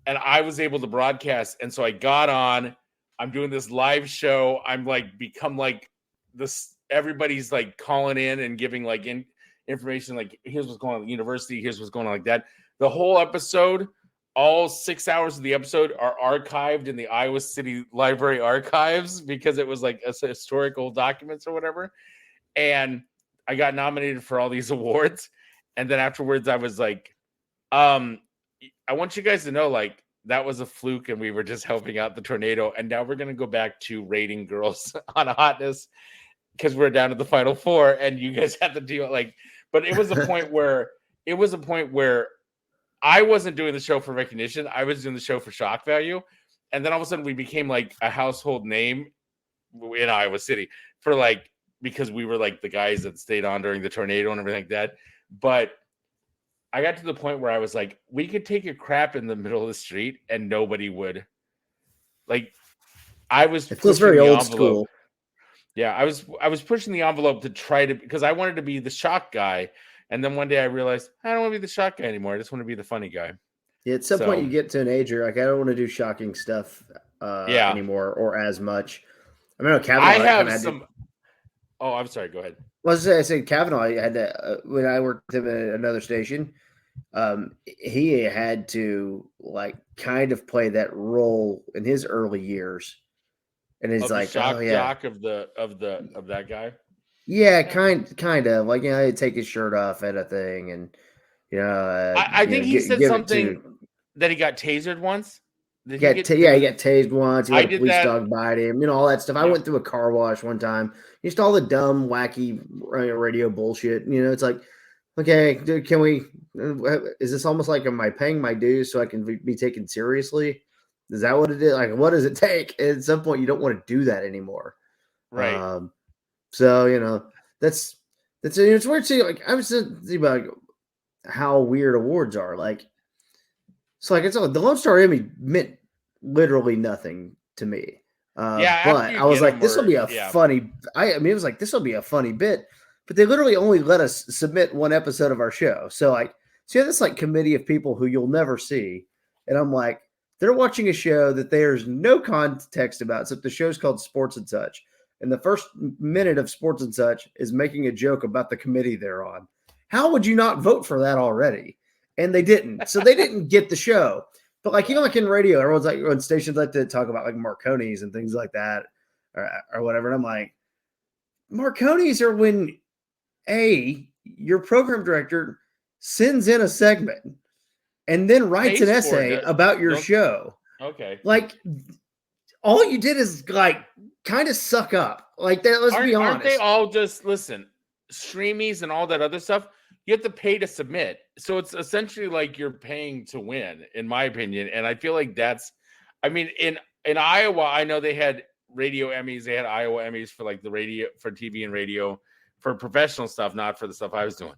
And I was able to broadcast. And so I got on. I'm doing this live show. I'm like become like this. Everybody's like calling in and giving like information. Like, here's what's going on at the university. Here's what's going on like that. The whole episode, all 6 hours of the episode are archived in the Iowa City Library archives because it was like a historical documents or whatever. And I got nominated for all these awards. And then afterwards I was like, I want you guys to know, like, that was a fluke and we were just helping out the tornado. And now we're going to go back to rating girls on a hotness because we're down to the final four and you guys have to deal like, but it was a point where I wasn't doing the show for recognition. I was doing the show for shock value. And then all of a sudden we became like a household name in Iowa City for like, because we were like the guys that stayed on during the tornado and everything like that. But I got to the point where I was like, we could take a crap in the middle of the street and nobody would. Like, I was. It feels very old school. Yeah, I was pushing the envelope to try to, because I wanted to be the shock guy. And then one day I realized I don't want to be the shock guy anymore. I just want to be the funny guy. Yeah, at some point you get to an age where like I don't want to do shocking stuff anymore or as much. I mean, Kavanaugh. I have some. Oh, I'm sorry. Go ahead. Well, I said Kavanaugh had to when I worked with him at another station. He had to like kind of play that role in his early years, and he's like, shock jock of that guy. Yeah, kind of like, you know, he'd take his shirt off at a thing, and you know, I think he said something that he got tasered once. He got tased once. He had a police dog bite him, you know, all that stuff. I went through a car wash one time. Just all the dumb, wacky radio bullshit. You know, it's like, okay, dude, is this almost like, am I paying my dues so I can be taken seriously? Is that what it is? Like, what does it take? At some point, you don't want to do that anymore. Right. So, you know, it's weird to see. Like, I was thinking about how weird awards are. Like, so like the Lone Star Emmy meant literally nothing to me. But I was like, this will be a funny. I mean, it was like, this will be a funny bit. But they literally only let us submit one episode of our show. So like, so you have this like committee of people who you'll never see, and I'm like, they're watching a show that there's no context about, except the show's called Sports and Such. And the first minute of Sports and Such is making a joke about the committee they're on. How would you not vote for that already? And they didn't. So they didn't get the show. But like, you know, like in radio, everyone's like, on stations like to talk about like Marconis and things like that or whatever. And I'm like, Marconis are when your program director sends in a segment and then writes an essay about your show. Okay. Like, all you did is like kind of suck up. Like that. Let's be honest. Aren't they all just streamies and all that other stuff? You have to pay to submit. So it's essentially like you're paying to win, in my opinion. And I feel like I mean, in Iowa, I know they had radio Emmys. They had Iowa Emmys for like the radio, for TV and radio, for professional stuff, not for the stuff I was doing,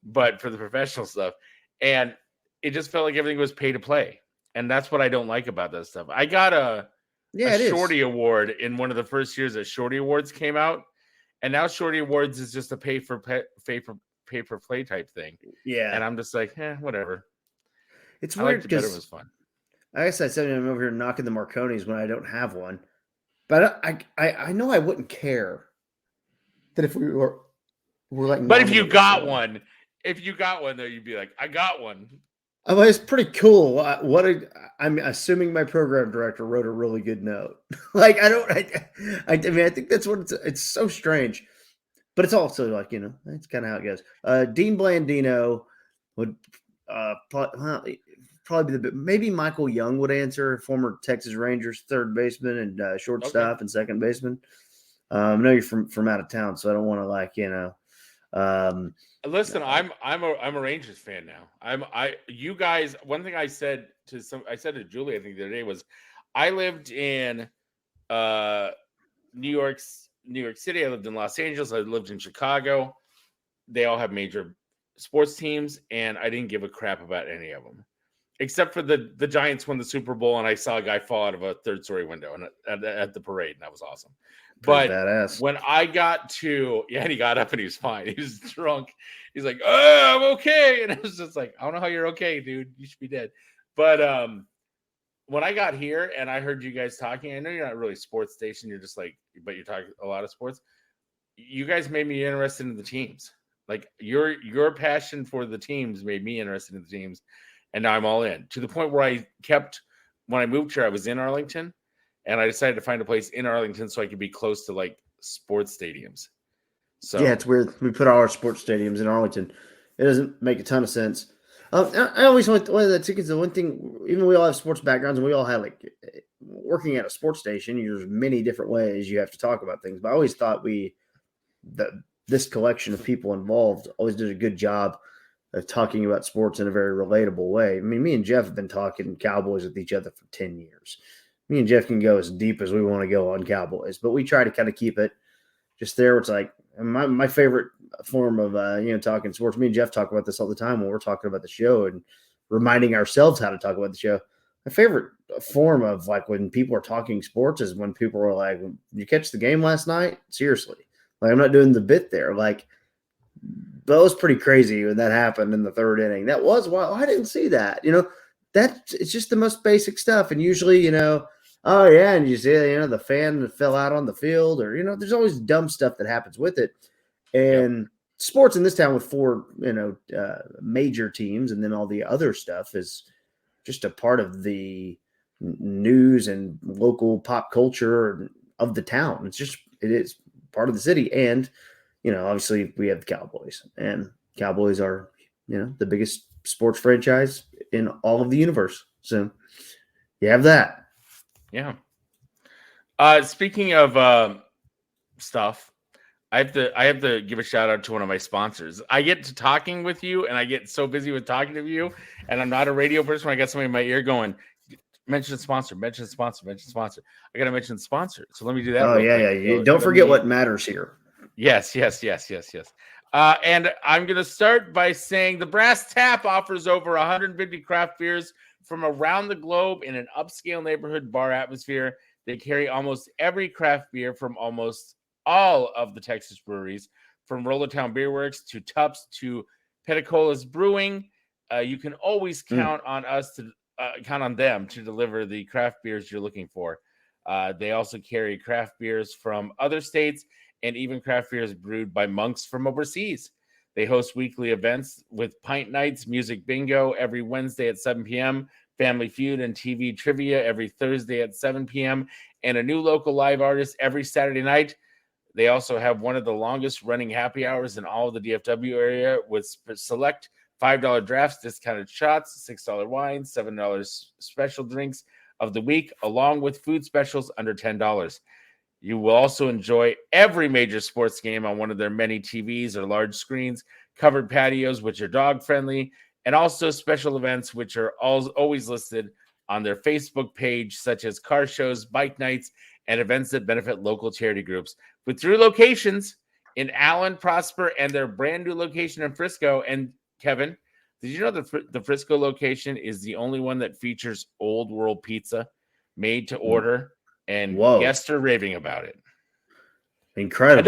but for the professional stuff. And it just felt like everything was pay to play. And that's what I don't like about that stuff. I got Yeah, it is. Shorty Award in one of the first years that Shorty Awards came out, and now Shorty Awards is just a pay for play type thing. Yeah, And I'm just like, whatever. it's I weird liked it better. It because was fun. I guess I said I'm over here knocking the Marconis when I don't have one, but I know I wouldn't care that if we're like. But if you nominated got for one, though, you'd be like, I got one. I mean, it's pretty cool. I'm assuming my program director wrote a really good note. Like I mean, I think that's what it's so strange, but it's also like, that's kind of how it goes. Dean Blandino would probably be maybe Michael Young would answer, former Texas Rangers third baseman and shortstop and second baseman. I know you're from out of town, so I don't want to Listen, I'm a Rangers fan now. You guys. One thing I said to Julie, I think the other day was, I lived in New York City. I lived in Los Angeles. I lived in Chicago. They all have major sports teams, and I didn't give a crap about any of them, except for the Giants won the Super Bowl, and I saw a guy fall out of a third-story window at the parade, and that was awesome. But badass. When I got to, and he got up and he was fine. He was drunk. He's like, "Oh, I'm okay," and I was just like, "I don't know how you're okay, dude. You should be dead." But when I got here and I heard you guys talking, I know you're not really a sports station. You're just like, but you're talking a lot of sports. You guys made me interested in the teams. Like your passion for the teams made me interested in the teams, and now I'm all in. To the point where when I moved here, I was in Arlington. And I decided to find a place in Arlington so I could be close to like sports stadiums. So yeah, it's weird. We put all our sports stadiums in Arlington. It doesn't make a ton of sense. I always went one of the tickets. The one thing, even we all have sports backgrounds, and we all have like working at a sports station. There's many different ways you have to talk about things. But I always thought this collection of people involved always did a good job of talking about sports in a very relatable way. I mean, me and Jeff have been talking Cowboys with each other for 10 years. Me and Jeff can go as deep as we want to go on Cowboys, but we try to kind of keep it just there. It's like my favorite form of, talking sports. Me and Jeff talk about this all the time when we're talking about the show and reminding ourselves how to talk about the show. My favorite form of like when people are talking sports is when people are like, "You catch the game last night?" Seriously. Like, I'm not doing the bit there. Like, that was pretty crazy when that happened in the third inning. That was wild. I didn't see that. It's just the most basic stuff. And usually, oh yeah, and you see, the fan that fell out on the field, or there's always dumb stuff that happens with it. And sports in this town with four, major teams, and then all the other stuff is just a part of the news and local pop culture of the town. It is part of the city, and obviously we have the Cowboys, and Cowboys are the biggest sports franchise in all of the universe. So you have that. Yeah. Speaking of stuff, I have to give a shout out to one of my sponsors. I get to talking with you, and I get so busy with talking to you, and I'm not a radio person. When I got somebody in my ear going, mention the sponsor, mention the sponsor, mention the sponsor. I got to mention the sponsor. So let me do that. Oh yeah. Don't forget what matters here. Yes. And I'm going to start by saying the Brass Tap offers over 150 craft beers from around the globe in an upscale neighborhood bar atmosphere. They carry almost every craft beer from almost all of the Texas breweries, from Rollertown Beer Works to Tups to Petticolas Brewing. You can always count on them to deliver the craft beers you're looking for. They also carry craft beers from other states and even craft beers brewed by monks from overseas. They host weekly events with pint nights, music bingo every Wednesday at 7 p.m., Family Feud and TV trivia every Thursday at 7 p.m., and a new local live artist every Saturday night. They also have one of the longest running happy hours in all of the DFW area with select $5 drafts, discounted shots, $6 wines, $7 special drinks of the week, along with food specials under $10. You will also enjoy every major sports game on one of their many TVs or large screens, covered patios, which are dog-friendly, and also special events, which are always listed on their Facebook page, such as car shows, bike nights, and events that benefit local charity groups. With 3 locations in Allen, Prosper, and their brand new location in Frisco. And Kevin, did you know the Frisco location is the only one that features Old World Pizza made to order and Whoa. guests are raving about it. Incredible. And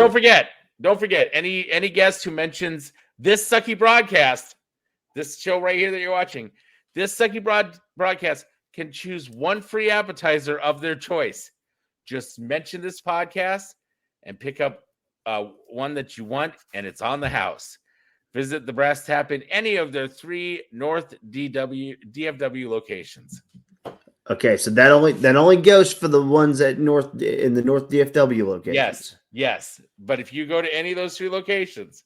don't forget, any guest who mentions this Sucky broadcast, this show right here that you're watching, this Sucky broadcast can choose one free appetizer of their choice. Just mention this podcast and pick up one that you want, and it's on the house. Visit the Brass Tap in any of their 3 North DFW locations. Okay, so that only goes for the ones in the North DFW locations. Yes. But if you go to any of those 3 locations,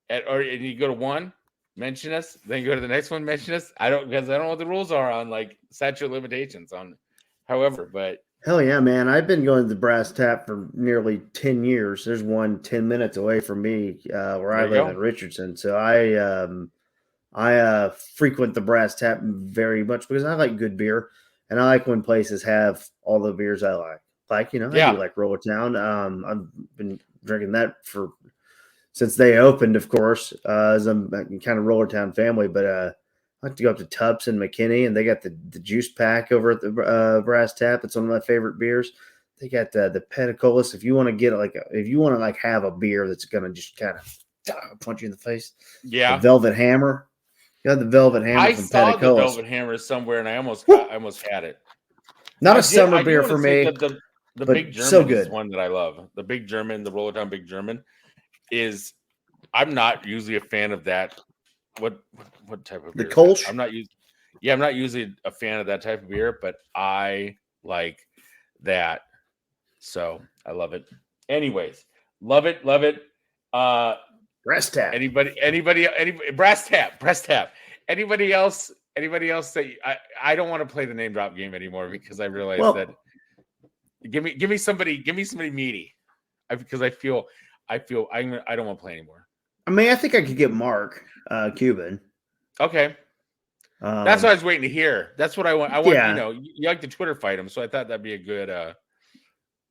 and you go to one, mention us, then you go to the next one, mention us. Because I don't know what the rules are on like statute limitations on, however, but. Hell yeah, man. I've been going to the Brass Tap for nearly 10 years. There's one 10 minutes away from me where I live in Richardson. So I frequent the Brass Tap very much because I like good beer. And I like when places have all the beers I like. I do like Roller Town. I've been drinking that since they opened, of course, as I'm kind of Roller Town family. But I like to go up to Tubbs and McKinney, and they got the juice pack over at the Brass Tap. It's one of my favorite beers. They got the Pedicolis. If you want to get have a beer that's gonna just kind of punch you in the face, the Velvet Hammer. You got the Velvet Hammer. I saw the Velvet Hammer somewhere, and I almost had it. Not a summer beer for me. The Big German so good. Is one that I love. The Big German, the Roller Town Big German, is. I'm not usually a fan of that. What type of beer? The Kolsch? I'm not usually a fan of that type of beer, but I like that. So I love it. Anyways, love it. Brass Tap. Anybody Brass Tap. Anybody else that I don't want to play the name drop game anymore because I realized that give me somebody meaty. Because I feel I don't want to play anymore. I mean, I think I could get Mark Cuban. Okay. That's what I was waiting to hear. That's what I want. I want you like to Twitter fight him, so I thought that'd be a good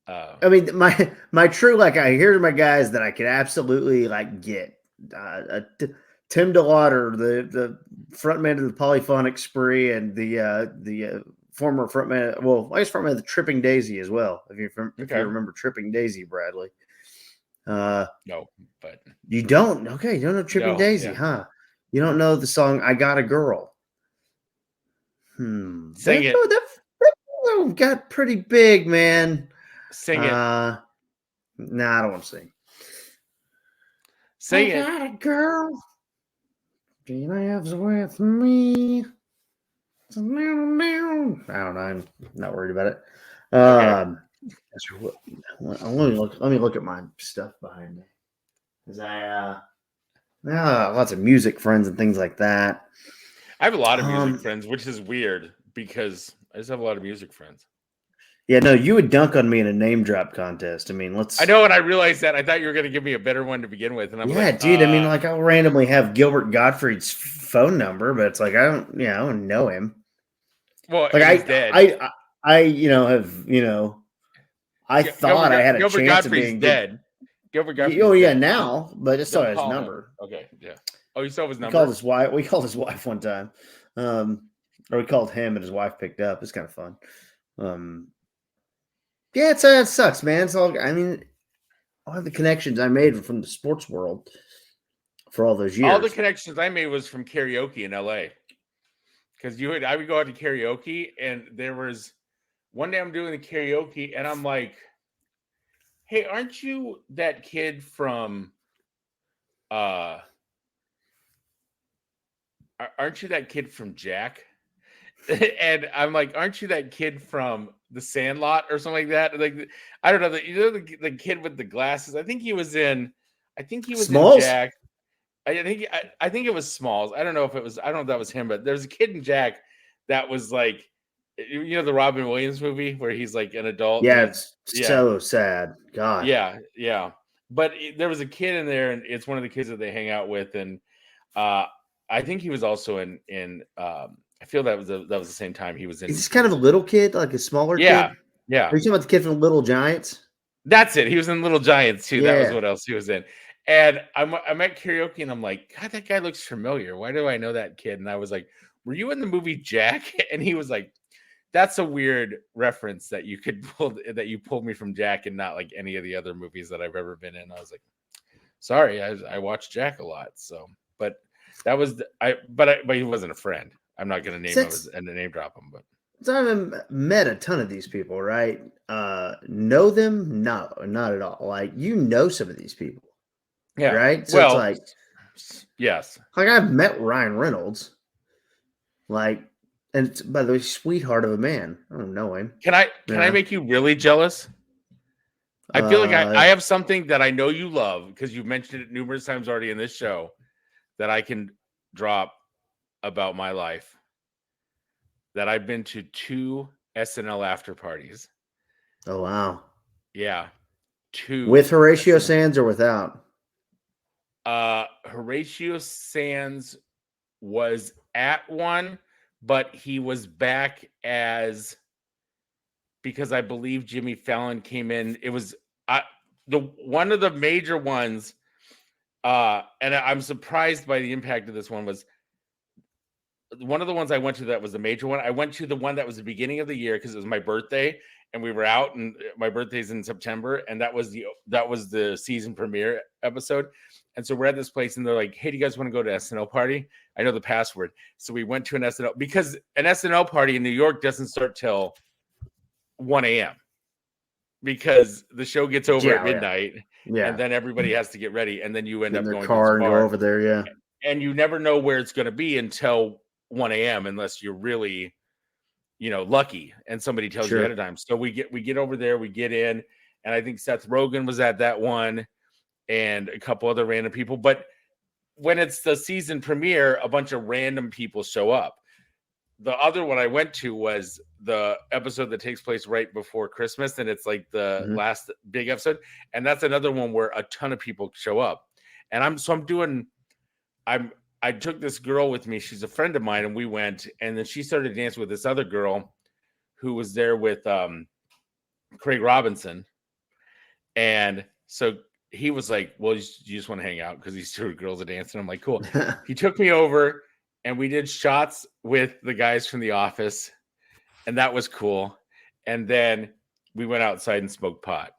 I mean, my true here's my guys that I could absolutely get. Tim DeLauder, the frontman of the Polyphonic Spree, and the former frontman. Well, I guess frontman of the Tripping Daisy as well. If you remember Tripping Daisy, Bradley. No, but you don't. Okay, you don't know Tripping Daisy, huh? You don't know the song "I Got a Girl." Sing it. That got pretty big, man. Sing it. I don't want to sing. Sing it. I got a girl. She lives with me. I don't know. I'm not worried about it. Okay. Let me look at my stuff behind me. Because lots of music friends and things like that. I have a lot of music friends, which is weird because I just have a lot of music friends. Yeah, no, you would dunk on me in a name drop contest. I mean, I know, and I realized that. I thought you were going to give me a better one to begin with, and I'm dude. I mean, I'll randomly have Gilbert Gottfried's phone number, but it's I don't know him. Well, he's dead. I thought I had a Gilbert chance Gottfried's of being dead. Gilbert Gottfried's dead. Now, but I still had his number. Okay, yeah. Oh, you saw his number? We called his wife one time. Or we called him and his wife picked up. It's kind of fun. Yeah, it sucks, man. It's all. I mean, all the connections I made from the sports world for all those years. All the connections I made was from karaoke in LA. Because I would go out to karaoke, and there was one day I'm doing the karaoke, and I'm like, "Hey, aren't you that kid from? Aren't you that kid from Jack?" And I'm like, "Aren't you that kid from The Sandlot or something like that?" Like, I don't know. The kid with the glasses. I think he was in Smalls? in Jack. I think it was Smalls. I don't know if that was him, but there's a kid in Jack that was like, the Robin Williams movie where he's like an adult. Yeah, it's so sad. God. Yeah. But there was a kid in there, and it's one of the kids that they hang out with, and I think he was also in. I feel that was the same time he was in. Is this kind of a little kid, like a smaller kid? Yeah. Are you talking about the kid from Little Giants? That's it. He was in Little Giants too. Yeah. That was what else he was in. And I'm at karaoke, and I'm like, God, that guy looks familiar. Why do I know that kid? And I was like, were you in the movie Jack? And he was like, that's a weird reference that you could pull, that you pulled me from Jack and not like any of the other movies that I've ever been in. I was like, sorry, I watched Jack a lot. So, but that was but he wasn't a friend. I'm not going to name him and name drop him, but. So I haven't met a ton of these people, right? Know them? No, not at all. Like, you know some of these people. Yeah. Right? So it's like, yes. Like, I've met Ryan Reynolds. Like, and it's, by the way, sweetheart of a man. I don't know him. Can I make you really jealous? I feel like I have something that I know you love because you've mentioned it numerous times already in this show that I can drop about my life. That I've been to 2 SNL after parties. Oh, wow. Yeah. 2. With Horatio Sands or without? Horatio Sands was at one, but he was back because I believe Jimmy Fallon came in. It was one of the major ones, and I'm surprised by the impact of this one was one of the ones I went to that was the major one. I went to the one that was the beginning of the year because it was my birthday and we were out, and my birthday's in September, and that was the season premiere episode. And so we're at this place and they're like, hey, do you guys want to go to SNL party? I know the password. So we went to an SNL because an SNL party in New York doesn't start till 1 a.m. because the show gets over at midnight. Yeah. And then everybody has to get ready. And then you end up going to the bar and go over there. Yeah. And you never know where it's going to be until 1 a.m. unless you're really, lucky and somebody tells you ahead of time. So we get over there, we get in, and I think Seth Rogen was at that one and a couple other random people. But when it's the season premiere, a bunch of random people show up. The other one I went to was the episode that takes place right before Christmas, and it's like the last big episode. And that's another one where a ton of people show up. And I took this girl with me. She's a friend of mine, and we went, and then she started dancing with this other girl who was there with Craig Robinson. And so he was like, well, you just want to hang out because these 2 girls are dancing. I'm like, cool. He took me over, and we did shots with the guys from The Office, and that was cool. And then we went outside and smoked pot.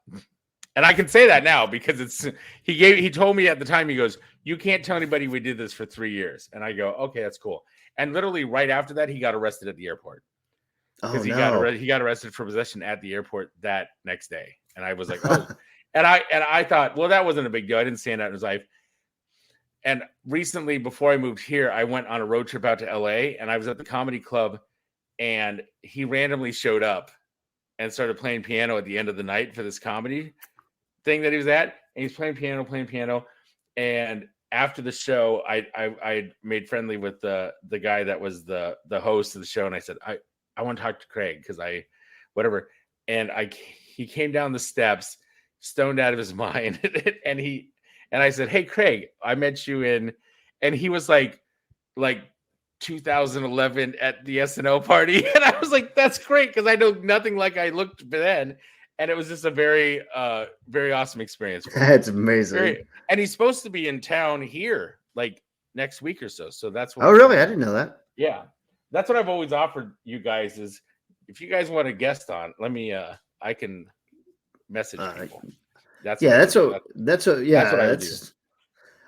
And I can say that now because he told me at the time, he goes, you can't tell anybody we did this for 3 years. And I go, okay, that's cool. And literally right after that, he got arrested at the airport. Because he got arrested for possession at the airport that next day. And I was like, oh, and I thought, well, that wasn't a big deal. I didn't stand out in his life. And recently, before I moved here, I went on a road trip out to LA, and I was at the comedy club, and he randomly showed up and started playing piano at the end of the night for this comedy thing that he was at. And he's playing piano. And after the show, I made friendly with the guy that was the host of the show. And I said, I want to talk to Craig because whatever. And he came down the steps, stoned out of his mind. And I said, hey, Craig, I met you and he was like 2011 at the SNL party. And I was like, that's great. Cause I know nothing like I looked then. And it was just a very, very awesome experience. That's amazing. And he's supposed to be in town here like next week or so. So that's what. Oh, really? I didn't know that. Yeah. That's what I've always offered you guys is if you guys want a guest on, let me, I can message people.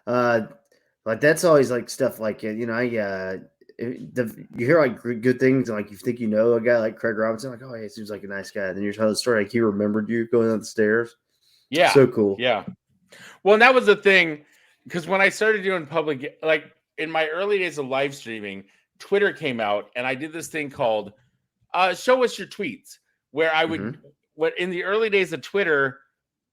But that's always like stuff like, you hear like good things and like you think a guy like Craig Robinson, like, oh, he seems like a nice guy. And then you're telling the story like he remembered you going down the stairs. Yeah. So cool. Yeah. Well, and that was the thing, because when I started doing public, like in my early days of live streaming, Twitter came out and I did this thing called show us your tweets, where I would, in the early days of Twitter,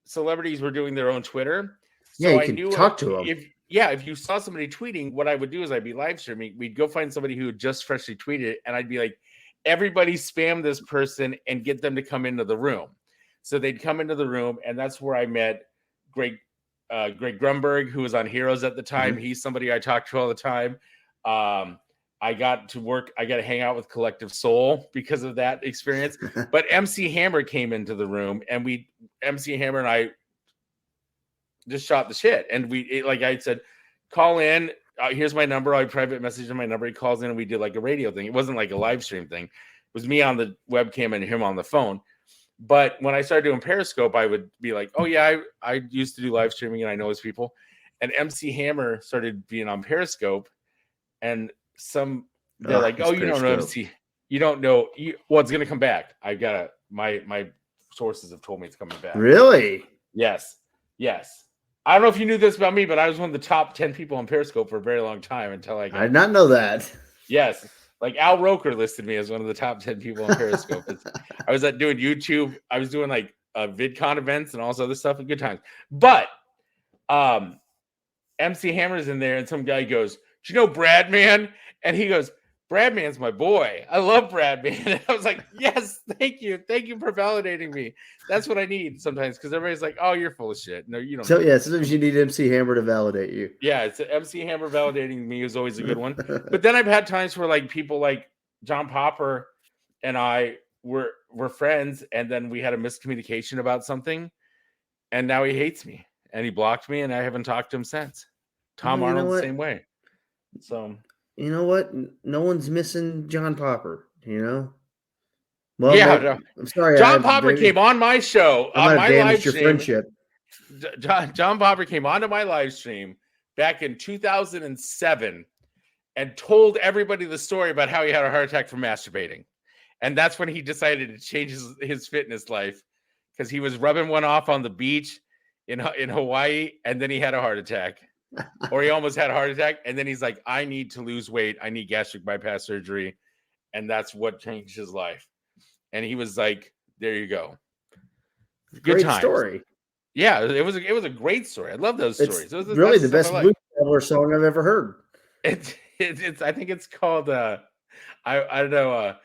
celebrities were doing their own Twitter. So you can talk to them. If you saw somebody tweeting, what I would do is I'd be live streaming. We'd go find somebody who had just freshly tweeted, and I'd be like, everybody spam this person and get them to come into the room. So they'd come into the room, and that's where I met Greg Grunberg, who was on Heroes at the time. He's somebody I talk to all the time. I got to hang out with Collective Soul because of that experience. But MC Hammer came into the room, and MC Hammer and I just shot the shit. And like I said, call in. Here's my number. I private message him my number. He calls in, and we did like a radio thing. It wasn't like a live stream thing. was me on the webcam and him on the phone. But when I started doing Periscope, I would be like, oh yeah, I used to do live streaming and I know his people. And MC Hammer started being on Periscope, and they're like, oh, you don't know MC, you don't know. Well, it's gonna come back. I've got my sources have told me it's coming back. Really? Yes. I don't know if you knew this about me, but I was one of the top 10 people on Periscope for a very long time until I did not know that. Yes. Like Al Roker listed me as one of the top 10 people on Periscope. I was doing YouTube. I was doing like VidCon events and all this other stuff and good times. But MC Hammer's in there and some guy goes, do you know Brad Man? And he goes, Brad Man's my boy. I love Brad Man. And I was like, yes, thank you. Thank you for validating me. That's what I need sometimes, because everybody's like, oh, you're full of shit. No, you don't. So, yeah, sometimes you need MC Hammer to validate you. Yeah, it's MC Hammer validating me is always a good one. But then I've had times where like people like John Popper and I were friends, and then we had a miscommunication about something, and now he hates me and he blocked me, and I haven't talked to him since. Tom Arnold the same way. So you know what? No one's missing John Popper, you know? Well, yeah, I'm sorry. John Popper came on my show, on my live stream. Friendship. John Popper came onto my live stream back in 2007 and told everybody the story about how he had a heart attack from masturbating. And that's when he decided to change his fitness life, because he was rubbing one off on the beach in Hawaii, and then he had a heart attack. Or he almost had a heart attack, and then he's like, I need to lose weight. I need gastric bypass surgery. And that's what changed his life. And he was like, there you go. Good great story. Yeah, it was a great story. I love those stories. It was really the best Blues Traveler song I've ever heard. It's I think it's called I don't know,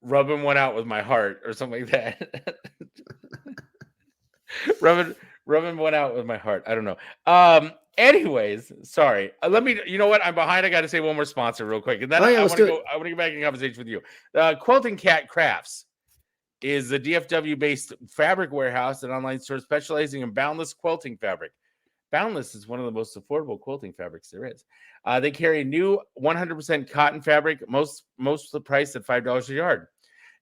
rubbing one out with my heart or something like that. rubbing one out with my heart. I don't know. Anyways, sorry. You know what? I'm behind. I got to say one more sponsor real quick. And then I want to get back in conversation with you. Quilting Cat Crafts is a DFW-based fabric warehouse and online store specializing in boundless quilting fabric. Boundless is one of the most affordable quilting fabrics there is. They carry new 100% cotton fabric, most of the price at $5 a yard.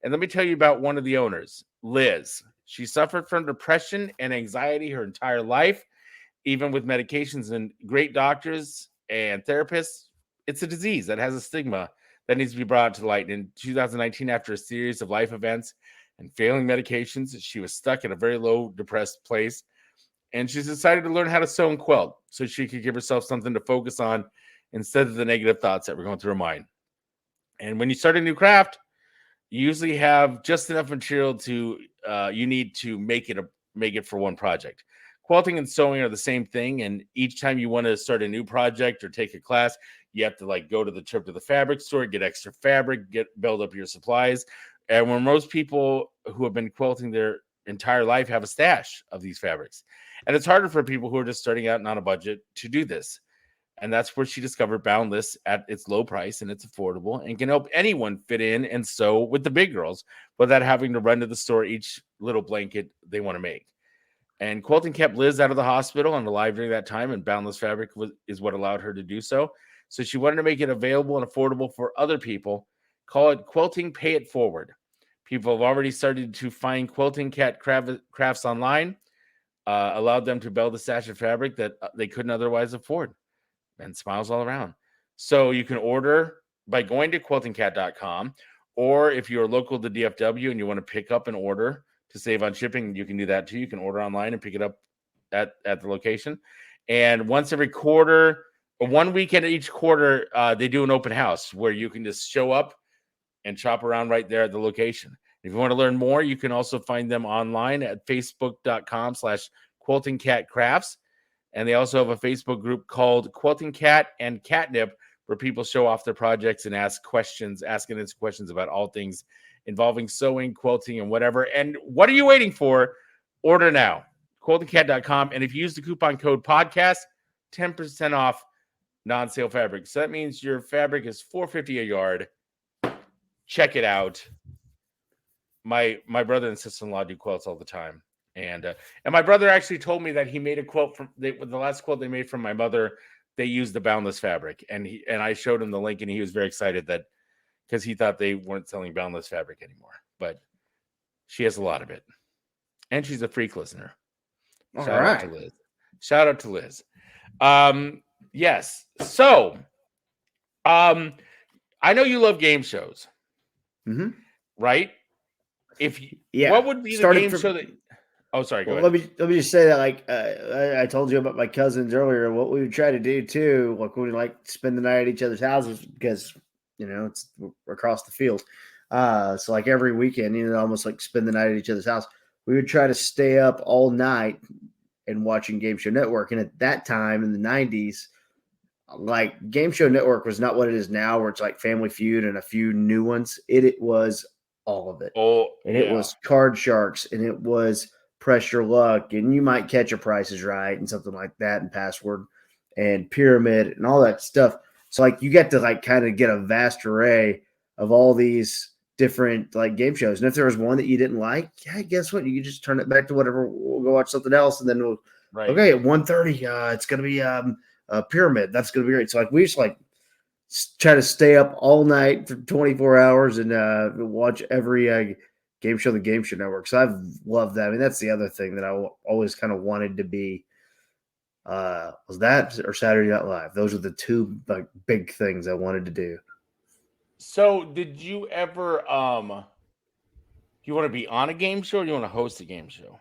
And let me tell you about one of the owners, Liz. She suffered from depression and anxiety her entire life, even with medications and great doctors and therapists. It's a disease that has a stigma that needs to be brought to light. In 2019, after a series of life events and failing medications, she was stuck in a very low, depressed place. And she's decided to learn how to sew and quilt so she could give herself something to focus on instead of the negative thoughts that were going through her mind. And when you start a new craft, you usually have just enough material to you need to make it for one project. Quilting and sewing are the same thing, and each time you want to start a new project or take a class, you have to like go to the trip to the fabric store, get extra fabric, build up your supplies. And when most people who have been quilting their entire life have a stash of these fabrics, and it's harder for people who are just starting out and on a budget to do this. And that's where she discovered Boundless at its low price, and it's affordable and can help anyone fit in and sew with the big girls without having to run to the store each little blanket they want to make. And quilting kept Liz out of the hospital and alive during that time, and Boundless fabric is what allowed her to do so. So she wanted to make it available and affordable for other people. Call it Quilting Pay It Forward. People have already started to find Quilting Cat crafts online, allowed them to build a stash of fabric that they couldn't otherwise afford. And smiles all around. So you can order by going to quiltingcat.com, or if you're local to DFW and you want to pick up an order to save on shipping, you can do that too. You can order online and pick it up at the location. And once every quarter, or 1 weekend each quarter, they do an open house where you can just show up and shop around right there at the location. If you want to learn more, you can also find them online at facebook.com/quiltingcatcrafts. And they also have a Facebook group called Quilting Cat and Catnip, where people show off their projects and ask questions about all things involving sewing, quilting, and whatever. And what are you waiting for? Order now. Quiltingcat.com. And if you use the coupon code podcast, 10% off non-sale fabric. So that means your fabric is $4.50 a yard. Check it out. My brother and sister-in-law do quilts all the time. And my brother actually told me that he made a quilt the last quilt they made from my mother. They used the Boundless fabric, and I showed him the link, and he was very excited that because he thought they weren't selling Boundless fabric anymore. But she has a lot of it. And she's a freak listener. Shout out to Liz. Shout out to Liz. Yes. So, I know you love game shows, right? What would be the game show that? Oh, sorry. Go ahead. Let me just say that, like I told you about my cousins earlier. What we would try to do too, like we like spend the night at each other's houses because it's across the field. So like every weekend, almost like spend the night at each other's house. We would try to stay up all night and watching Game Show Network. And at that time in the 90s, like Game Show Network was not what it is now, where it's like Family Feud and a few new ones. It was all of it. It was Card Sharks, and it was Press Your Luck, and You Might Catch a Price is Right, and something like that, and Password, and Pyramid, and all that stuff. So like you get to like kind of get a vast array of all these different like game shows. And if there was one that you didn't like, guess what? You can just turn it back to whatever. We'll go watch something else, and then okay, at 1:30, it's gonna be a Pyramid. That's gonna be great. So like we just like try to stay up all night for 24 hours and watch every game show, the Game Show Network. So I've loved that. I mean, that's the other thing that I always kind of wanted to be. Was that or Saturday Night Live? Those are the two like big things I wanted to do. So did you ever do you want to be on a game show or do you want to host a game show?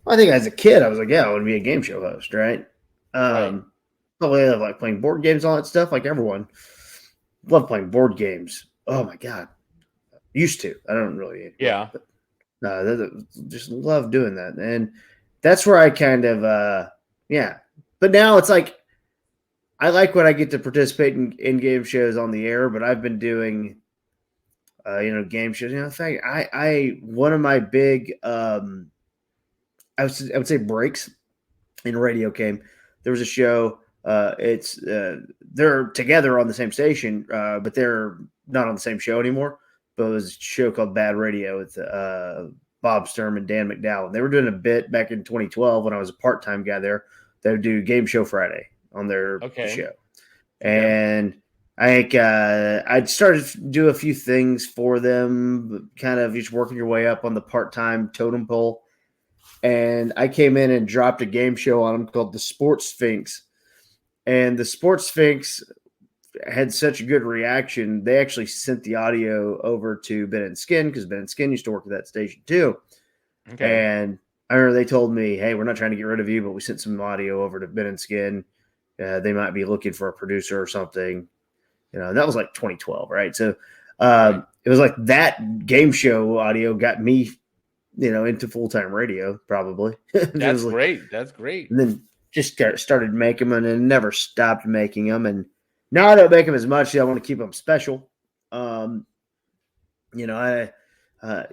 I think as a kid I was like, I want to be a game show host, right? Probably I love like playing board games, all that stuff, like everyone. Love playing board games. Oh my god. Used to. I don't really just love doing that. And that's where I kind of But now it's like I like when I get to participate in game shows on the air, but I've been doing, game shows. In fact, I one of my big, I would say breaks in radio came. There was a show. They're together on the same station, but they're not on the same show anymore. But it was a show called Bad Radio with Bob Sturm and Dan McDowell. They were doing a bit back in 2012 when I was a part-time guy there. They would do Game Show Friday on their show. And I think I'd started to do a few things for them, kind of just working your way up on the part-time totem pole. And I came in and dropped a game show on them called the Sports Sphinx. And the Sports Sphinx had such a good reaction. They actually sent the audio over to Ben and Skin because Ben and Skin used to work at that station too. Okay. And I remember they told me, hey, we're not trying to get rid of you, but we sent some audio over to Ben and Skin. They might be looking for a producer or something. That was like 2012, right? So it was like that game show audio got me, into full-time radio probably. That's great. That's great. And then just started making them and never stopped making them. And now I don't make them as much. I want to keep them special. If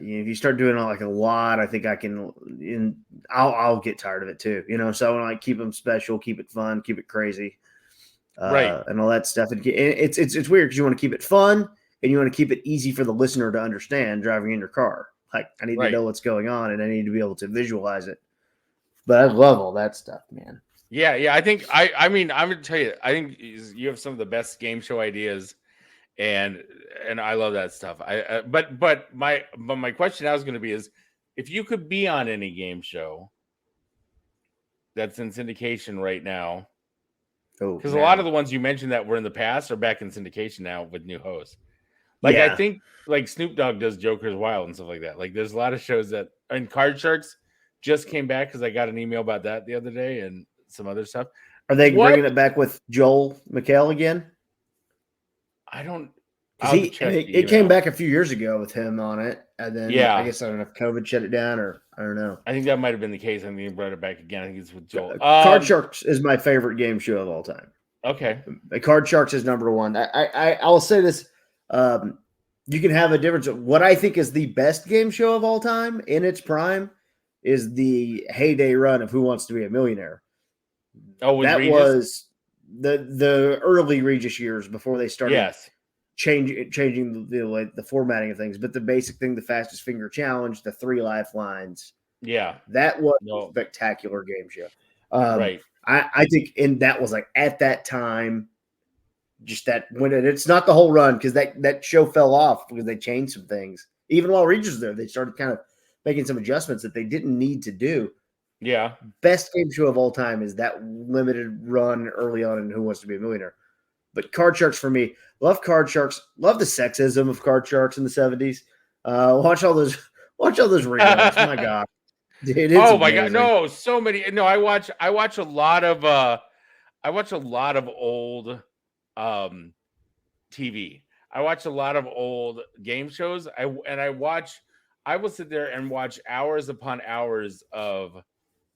you start doing like a lot, I think I can. I'll get tired of it too. So I want to like keep them special, keep it fun, keep it crazy, and all that stuff. And it's weird because you want to keep it fun and you want to keep it easy for the listener to understand driving in your car. Like I need to know what's going on and I need to be able to visualize it. But I love all that stuff, man. Yeah. I think I mean I'm gonna tell you. I think you have some of the best game show ideas. And I love that stuff. But my question now is going to be is if you could be on any game show that's in syndication right now, because a lot of the ones you mentioned that were in the past are back in syndication now with new hosts. Like I think like Snoop Dogg does Joker's Wild and stuff like that. Like there's a lot of shows that and Card Sharks just came back because I got an email about that the other day and some other stuff. Are they bringing it back with Joel McHale again? I don't. It came back a few years ago with him on it, and then I guess I don't know if COVID shut it down or I don't know. I think that might have been the case. I think he brought it back again. I think it's with Joel. Card Sharks is my favorite game show of all time. Okay, Card Sharks is number one. I will say this: you can have a difference. What I think is the best game show of all time in its prime is the heyday run of Who Wants to Be a Millionaire. Oh, that Regis? Was the early Regis years before they started. Yes. Changing the formatting of things, but the basic thing, the fastest finger challenge, the 3 lifelines. Yeah. That was a spectacular game show. Right. I think that was like at that time, just that when it's not the whole run because that show fell off because they changed some things. Even while Regis was there, they started kind of making some adjustments that they didn't need to do. Yeah. Best game show of all time is that limited run early on in Who Wants to Be a Millionaire. But Card Sharks for me, love Card Sharks, love the sexism of Card Sharks in the 70s. Watch all those reruns. My God. Dude, it's my God. amazing. No, so many. No, I watch a lot of old TV. I watch a lot of old game shows. I will sit there and watch hours upon hours of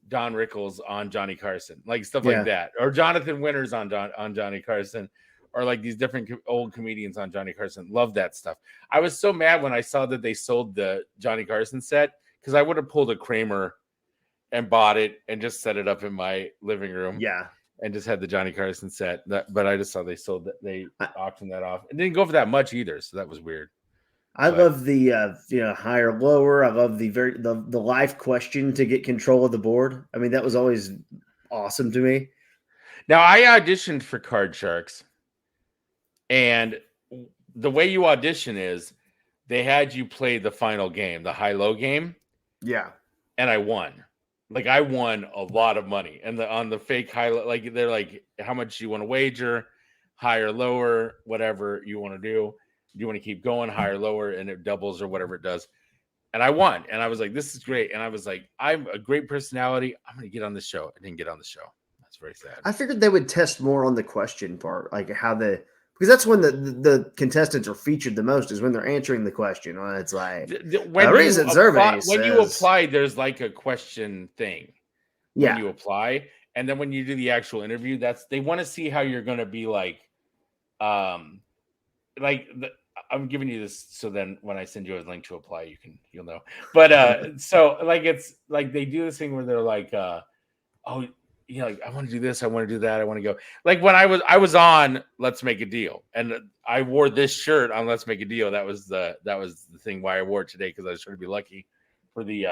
Don Rickles on Johnny Carson, like stuff like that, or Jonathan Winters on Johnny Carson, or like these different old comedians on Johnny Carson. Love that stuff. I was so mad when I saw that they sold the Johnny Carson set because I would have pulled a Kramer and bought it and just set it up in my living room. Yeah. And just had the Johnny Carson set. But I just saw they auctioned that off. It didn't go for that much either, so that was weird. I love the higher lower. I love the life question to get control of the board. I mean, that was always awesome to me. Now I auditioned for Card Sharks, and the way you audition is they had you play the final game, the high-low game. Yeah. And I won. Like I won a lot of money. And on the fake high-low, like they're like, how much do you want to wager? Higher, lower, whatever you want to do. Do you want to keep going higher, lower, and it doubles or whatever it does? And I won. And I was like, this is great. And I was like, I'm a great personality. I'm going to get on the show. I didn't get on the show. That's very sad. I figured they would test more on the question part, like because that's when the contestants are featured the most is when they're answering the question. Well, it's like when you apply, there's like a question thing. Yeah. When you apply. And then when you do the actual interview, they want to see how you're going to be like, I'm giving you this so then when I send you a link to apply, you'll know. But so like it's like they do this thing where they're like, like I want to do this, I want to do that, I want to go. Like when I was on Let's Make a Deal, and I wore this shirt on Let's Make a Deal. That was the thing why I wore it today because I was trying to be lucky for the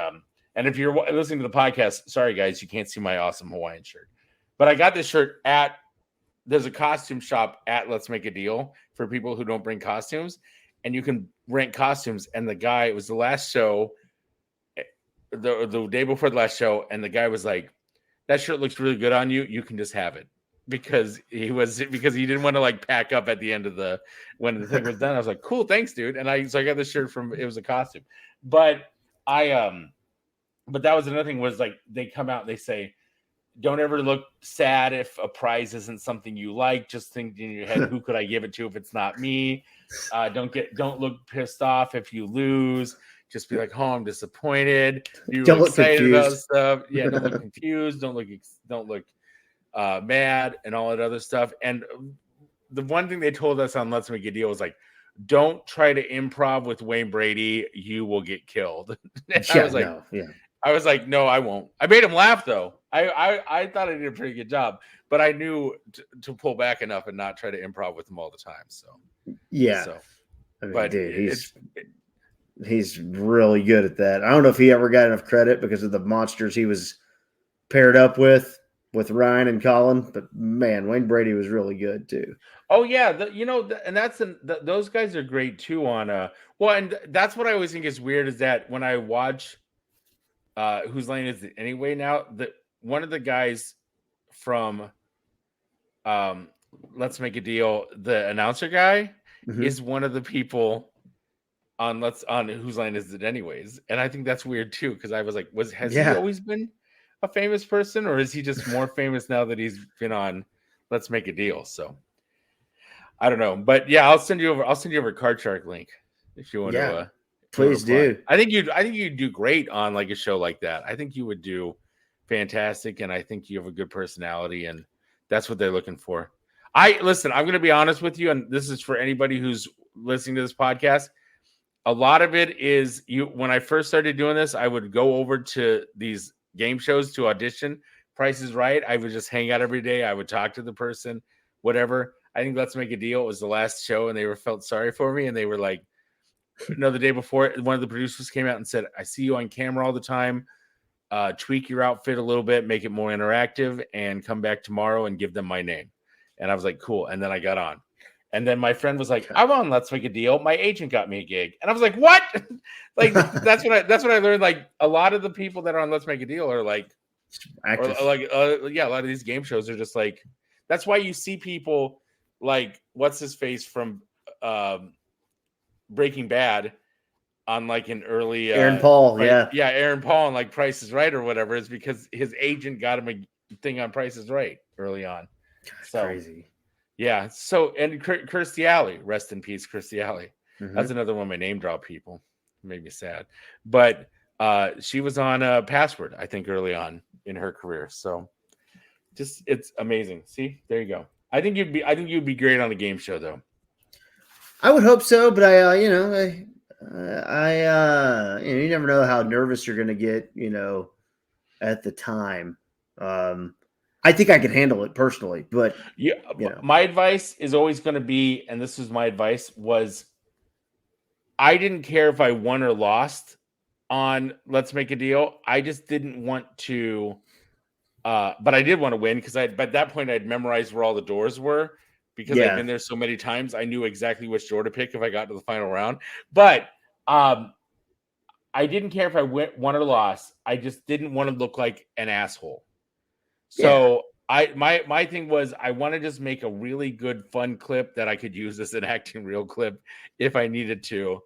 And if you're listening to the podcast, sorry guys, you can't see my awesome Hawaiian shirt, but I got this shirt there's a costume shop at Let's Make a Deal for people who don't bring costumes, and you can rent costumes. And the guy, it was the last show, the day before the last show, and the guy was like, that shirt looks really good on you. You can just have it because he didn't want to like pack up at the end of when the thing was done. I was like, cool, thanks, dude. And I got this shirt it was a costume, but that was another thing was like, they come out and they say, don't ever look sad if a prize isn't something you like. Just think in your head, who could I give it to if it's not me? Don't look pissed off if you lose. Just be like, oh, I'm disappointed. You're excited about stuff. Yeah, don't look confused. Don't look mad and all that other stuff. And the one thing they told us on Let's Make a Deal was like, don't try to improv with Wayne Brady. You will get killed. I was like, no, I won't. I made him laugh though. I thought I did a pretty good job, but I knew to pull back enough and not try to improv with him all the time. So yeah, I mean, dude, he's really good at that. I don't know if he ever got enough credit because of the monsters he was paired up with Ryan and Colin, but man, Wayne Brady was really good too. Oh yeah, and those guys are great too on and that's what I always think is weird is that when I watch Whose Line Is It Anyway now, one of the guys from Let's Make a Deal, the announcer guy, is one of the people on Whose Line Is It Anyways, and I think that's weird too because I was like, has he always been a famous person, or is he just more famous now that he's been on Let's Make a Deal? So I don't know, but yeah, I'll send you over a Card Shark link if you want to. Please do. I think you'd do great on like a show like that. I think you would do fantastic, and I think you have a good personality, and that's what they're looking for. I'm going to be honest with you, and this is for anybody who's listening to this podcast. A lot of it is when I first started doing this, I would go over to these game shows to audition. Price is Right. I would just hang out every day. I would talk to the person, whatever. I think Let's Make a Deal. It was the last show, and they felt sorry for me, and they were like, the day before, one of the producers came out and said, I see you on camera all the time. Tweak your outfit a little bit, make it more interactive, and come back tomorrow and give them my name. And I was like, cool. And then I got on. And then my friend was like, I'm on Let's Make a Deal. My agent got me a gig. And I was like, what? Like, that's what I learned. Like, a lot of the people that are on Let's Make a Deal are like, active. or like, yeah, a lot of these game shows are just like, that's why you see people like, what's his face from Breaking Bad on like an early Aaron Paul, Aaron Paul on like Price is Right or whatever, is because his agent got him a thing on Price is Right early on. So crazy. Yeah. So, and Kirstie Alley, rest in peace, Kirstie Alley. Mm-hmm. That's another one of my name drop people. It made me sad. But she was on Password, I think, early on in her career. So just, it's amazing. See, there you go. I think you'd be great on a game show, though. I would hope so, but you never know how nervous you're going to get, at the time. I think I can handle it personally, but yeah, my advice is always going to be, and this was my advice, was I didn't care if I won or lost on Let's Make a Deal. I just didn't want to, but I did want to win because by that point I'd memorized where all the doors were because I'd been there so many times. I knew exactly which door to pick if I got to the final round. But I didn't care if I won or lost. I just didn't want to look like an asshole. So my thing was I want to just make a really good fun clip that I could use as an acting reel clip if I needed to,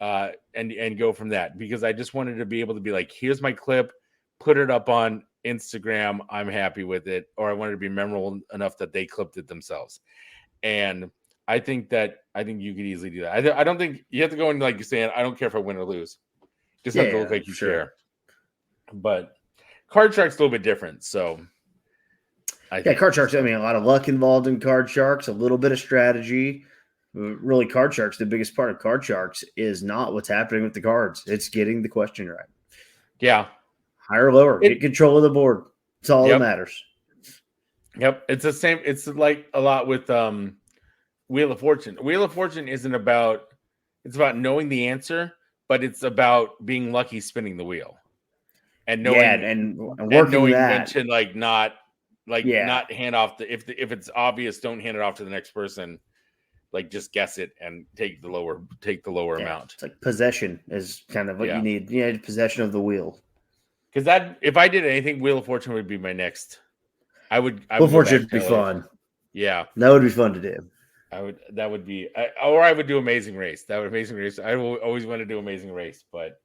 and go from that, because I just wanted to be able to be like, here's my clip, put it up on Instagram, I'm happy with it, or I wanted to be memorable enough that they clipped it themselves. And I think you could easily do that. I don't think you have to go in like you're saying, I don't care if I win or lose. Just have to look like you care. But Card Shark's a little bit different, so. Card Sharks, a lot of luck involved in Card Sharks, a little bit of strategy. Really, Card Sharks, the biggest part of Card Sharks is not what's happening with the cards. It's getting the question right. Yeah. Higher or lower. Get control of the board. It's all that matters. Yep. It's the same. It's like a lot with Wheel of Fortune. Wheel of Fortune isn't about, it's about knowing the answer, but it's about being lucky spinning the wheel. And knowing, and working when to not hand off if it's obvious, don't hand it off to the next person. Like just guess it and take the lower amount. It's like possession is kind of what you need. You need possession of the wheel. Because that, if I did anything, Wheel of Fortune would be my next. Wheel of Fortune would be fun. Yeah, that would be fun to do. I would do Amazing Race. Amazing Race. I always want to do Amazing Race, but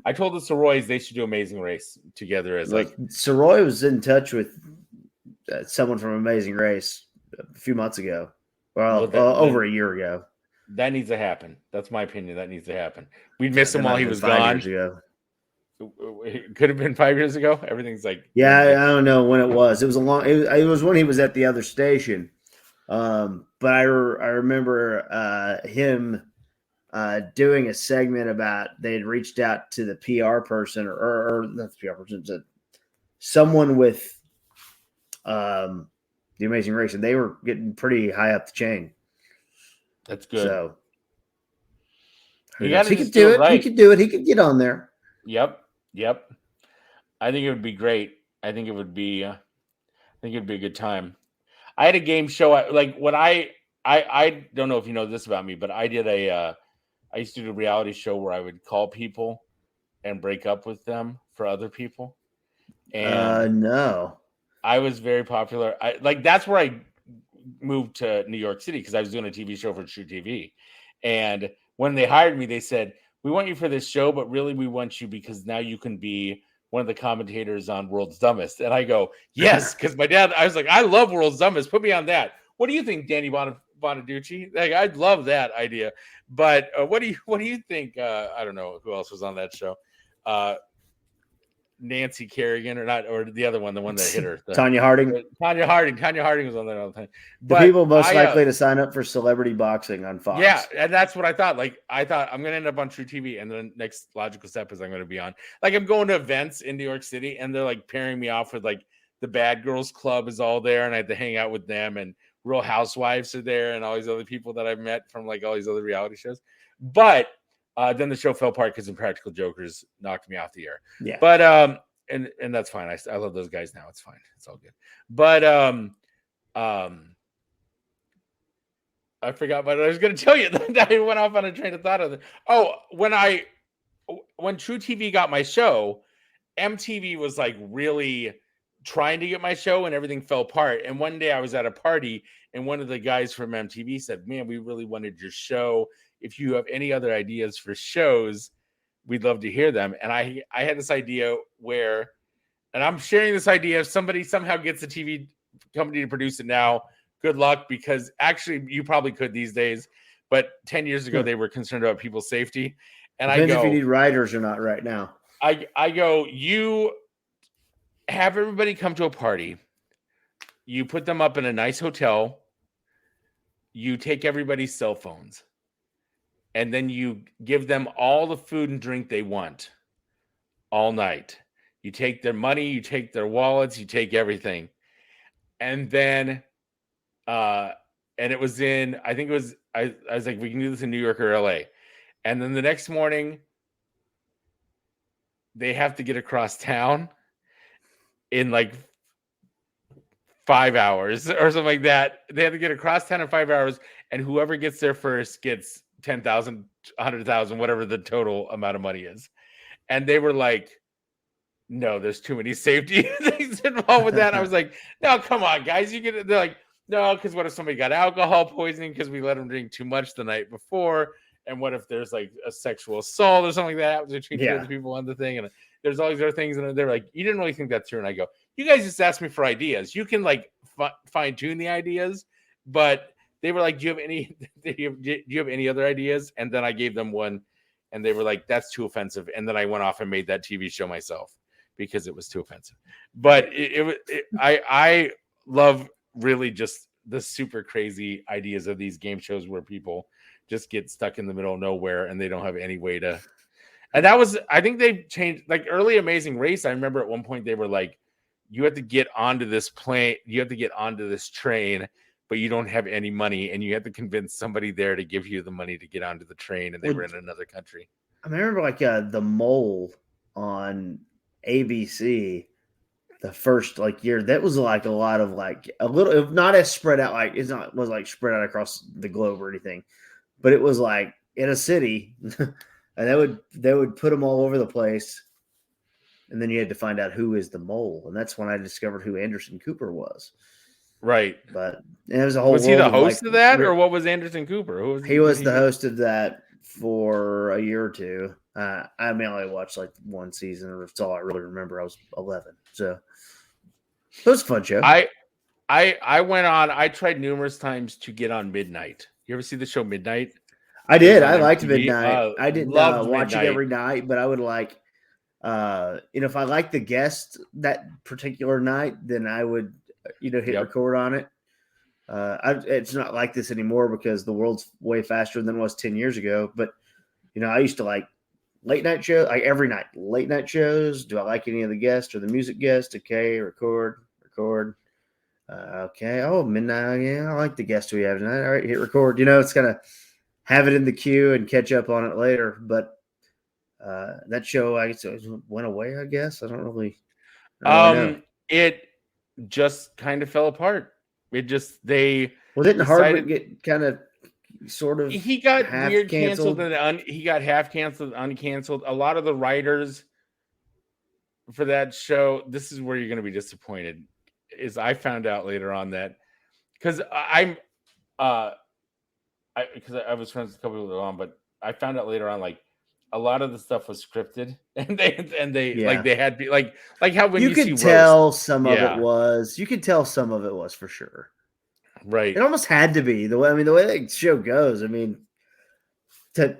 I told the Soroys they should do Amazing Race together as like Soroy was in touch with someone from Amazing Race a few months ago. Well, over a year ago. That needs to happen. That's my opinion. That needs to happen. We'd miss him while he was gone. 5 years ago. It could have been 5 years ago. Everything's like I don't know when it was. It was it was when he was at the other station. But I remember him doing a segment about they had reached out to the PR person or not the PR person, someone with the Amazing Race, and they were getting pretty high up the chain. That's good. So he could do it. Right. He could do it. He could get on there. Yep. I think it would be great. I think it would be a good time. I had a game show. I don't know if you know this about me, but I used to do a reality show where I would call people and break up with them for other people. And no. I was very popular. That's where I moved to New York City because I was doing a TV show for True TV. And when they hired me, they said, we want you for this show, but really we want you because now you can be one of the commentators on World's Dumbest. And I go, yes, because my dad, I was like, I love World's Dumbest. Put me on that. What do you think, Danny Bonaducci? Like, I'd love that idea. But what do you think? I don't know who else was on that show. Nancy Kerrigan or the other one, the one that hit her. Tanya Harding. Tanya Harding was on there all the time. But the people most likely to sign up for celebrity boxing on Fox. Yeah, and that's what I thought. I thought I'm going to end up on True TV, and the next logical step is I'm going to be on. I'm going to events in New York City, and they're pairing me off with the Bad Girls Club is all there, and I had to hang out with them, and Real Housewives are there, and all these other people that I've met from all these other reality shows. But then the show fell apart because Impractical Jokers knocked me off the air. Yeah. But and that's fine. I love those guys now. It's fine. It's all good. But I forgot what I was going to tell you. I went off on a train of thought of it. Oh, when True TV got my show, MTV was like really trying to get my show and everything fell apart. And one day I was at a party and one of the guys from MTV said, "Man, we really wanted your show. If you have any other ideas for shows, we'd love to hear them." And I had this idea where, and I'm sharing this idea, if somebody somehow gets a TV company to produce it now, good luck, because actually you probably could these days. But 10 years ago, they were concerned about people's safety. And Depends I go, if you need writers or not right now. I go, you have everybody come to a party. You put them up in a nice hotel. You take everybody's cell phones. And then you give them all the food and drink they want all night. You take their money, you take their wallets, you take everything. And then, and it was in, I think it was, I was like, we can do this in New York or LA. And then the next morning, they have to get across town in like 5 hours or something like that. They have to get across town in 5 hours, and whoever gets there first gets 10,000, 100,000, whatever the total amount of money is. And they were like, "No, there's too many safety things involved with that." And I was like, "No, come on, guys. They're like, "No, because what if somebody got alcohol poisoning because we let them drink too much the night before? And what if there's like a sexual assault or something like that between two other people on the thing?" And there's all these other things. And they're like, "You didn't really think that through." And I go, "You guys just asked me for ideas. You can like fine tune the ideas." But they were like, do you have any other ideas? And then I gave them one, and they were like, "That's too offensive." And then I went off and made that TV show myself because it was too offensive. But I love really just the super crazy ideas of these game shows where people just get stuck in the middle of nowhere and they don't have any way to. And that was, I think they've changed, like early Amazing Race. I remember at one point they were like, you have to get onto this plane, you have to get onto this train, but you don't have any money, and you have to convince somebody there to give you the money to get onto the train, and they were in another country. I remember like The Mole on ABC. The first like year, that was like a lot of like a little, not as spread out, like was like spread out across the globe or anything, but it was like in a city, and they would put them all over the place, and then you had to find out who is the mole, and that's when I discovered who Anderson Cooper was. Right, but it was a whole. Was he the host of that, or what was Anderson Cooper? He was the host of that for a year or two. I only watched like one season, or that's all I really remember. I was 11, so it was a fun show. I went on. I tried numerous times to get on Midnight. You ever see the show Midnight? I did. I liked Midnight. I didn't watch Midnight. it every night, but I would like, if I liked the guest that particular night, then I would, hit record on it. It's not like this anymore because the world's way faster than it was 10 years ago. But, I used to like late night shows, like every night, late night shows. Do I like any of the guests or the music guests? Okay, record. Okay. Oh, Midnight. Yeah, I like the guest we have tonight. All right, hit record. It's kind of have it in the queue and catch up on it later. But that show, I guess, went away. I guess I don't really know. It just kind of fell apart. It just didn't Hardwick get kind of sort of he got weird canceled and he got half canceled, uncanceled. A lot of the writers for that show, this is where you're going to be disappointed, is I found out later on that because I was friends with a couple people on, but I found out later on like a lot of the stuff was scripted, and they like they had like how when you could see tell roast, some of it was, you could tell some of it was for sure. Right. It almost had to be the way the show goes. I mean, to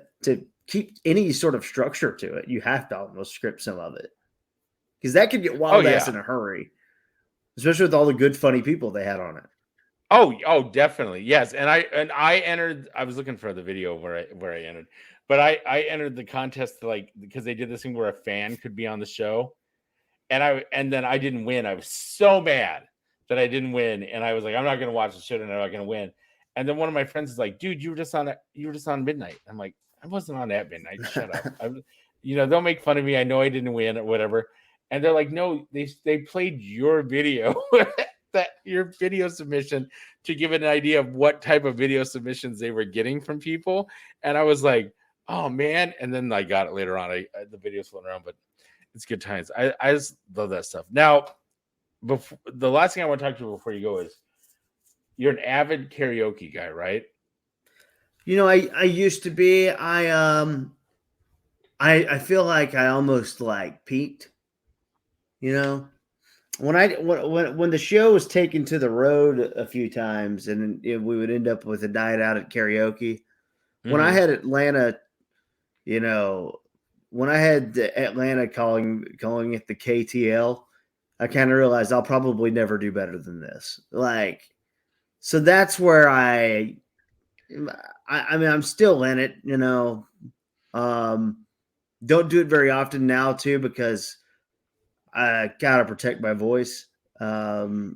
keep any sort of structure to it, you have to almost script some of it because that could get wild ass in a hurry, especially with all the good, funny people they had on it. Oh, definitely. Yes. And I entered, I was looking for the video where I entered, but I entered the contest because they did this thing where a fan could be on the show. And then I didn't win. I was so mad that I didn't win. And I was like, I'm not going to watch the show and I'm not going to win. And then one of my friends is like, dude, you were just on Midnight. I'm like, I wasn't on that Midnight. Shut up. Don't make fun of me. I know I didn't win or whatever. And they're like, no, they played your video. your video submission to give an idea of what type of video submissions they were getting from people. And I was like, oh man. And then I got it later on. The videos floating around, but it's good times. I just love that stuff. Now, before the last thing I want to talk to you before you go is you're an avid karaoke guy, right? I used to be. I feel like I almost like peaked. When the show was taken to the road a few times, and we would end up with a night out at karaoke. When I had Atlanta, when I had Atlanta calling it the KTL, I kind of realized I'll probably never do better than this. So that's where I mean, I'm still in it, don't do it very often now too, because I got to protect my voice. I've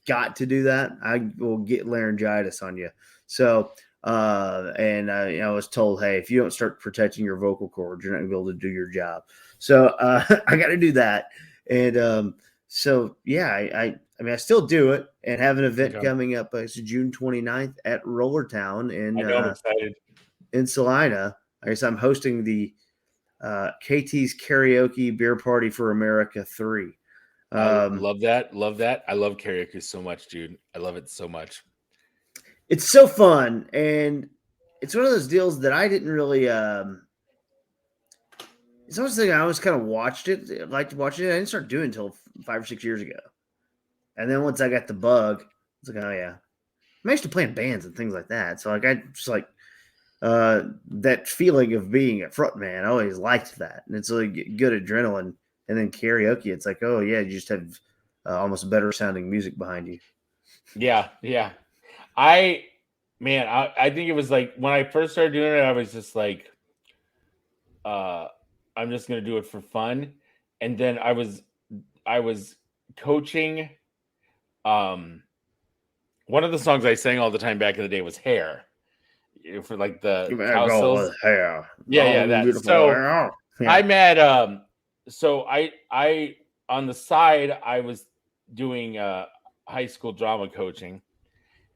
got to do that. I will get laryngitis on you. So, and I was told, hey, if you don't start protecting your vocal cords, you're not gonna be able to do your job. So, I got to do that. And, so yeah, I mean, I still do it and have an event coming up. It's June 29th at Rollertown I'm excited. In Salina. I guess I'm hosting the KT's Karaoke Beer Party for America 3. Love that. I love karaoke so much, dude. I love it so much. It's so fun, and it's one of those deals that I didn't really. It's almost like I always kind of liked watching it. I didn't start doing it until 5 or 6 years ago, and then once I got the bug, it's like, oh yeah, I'm used to playing bands and things like that. So I just that feeling of being a front man, I always liked that, and it's like good adrenaline. And then karaoke, it's like, oh yeah, you just have almost better sounding music behind you. Yeah. I think it was like when I first started doing it, I was just like, I'm just gonna do it for fun. And then I was coaching. One of the songs I sang all the time back in the day was "Hair," for like the house hair. Yeah, that. So hair. Yeah. I'm at so I on the side I was doing high school drama coaching,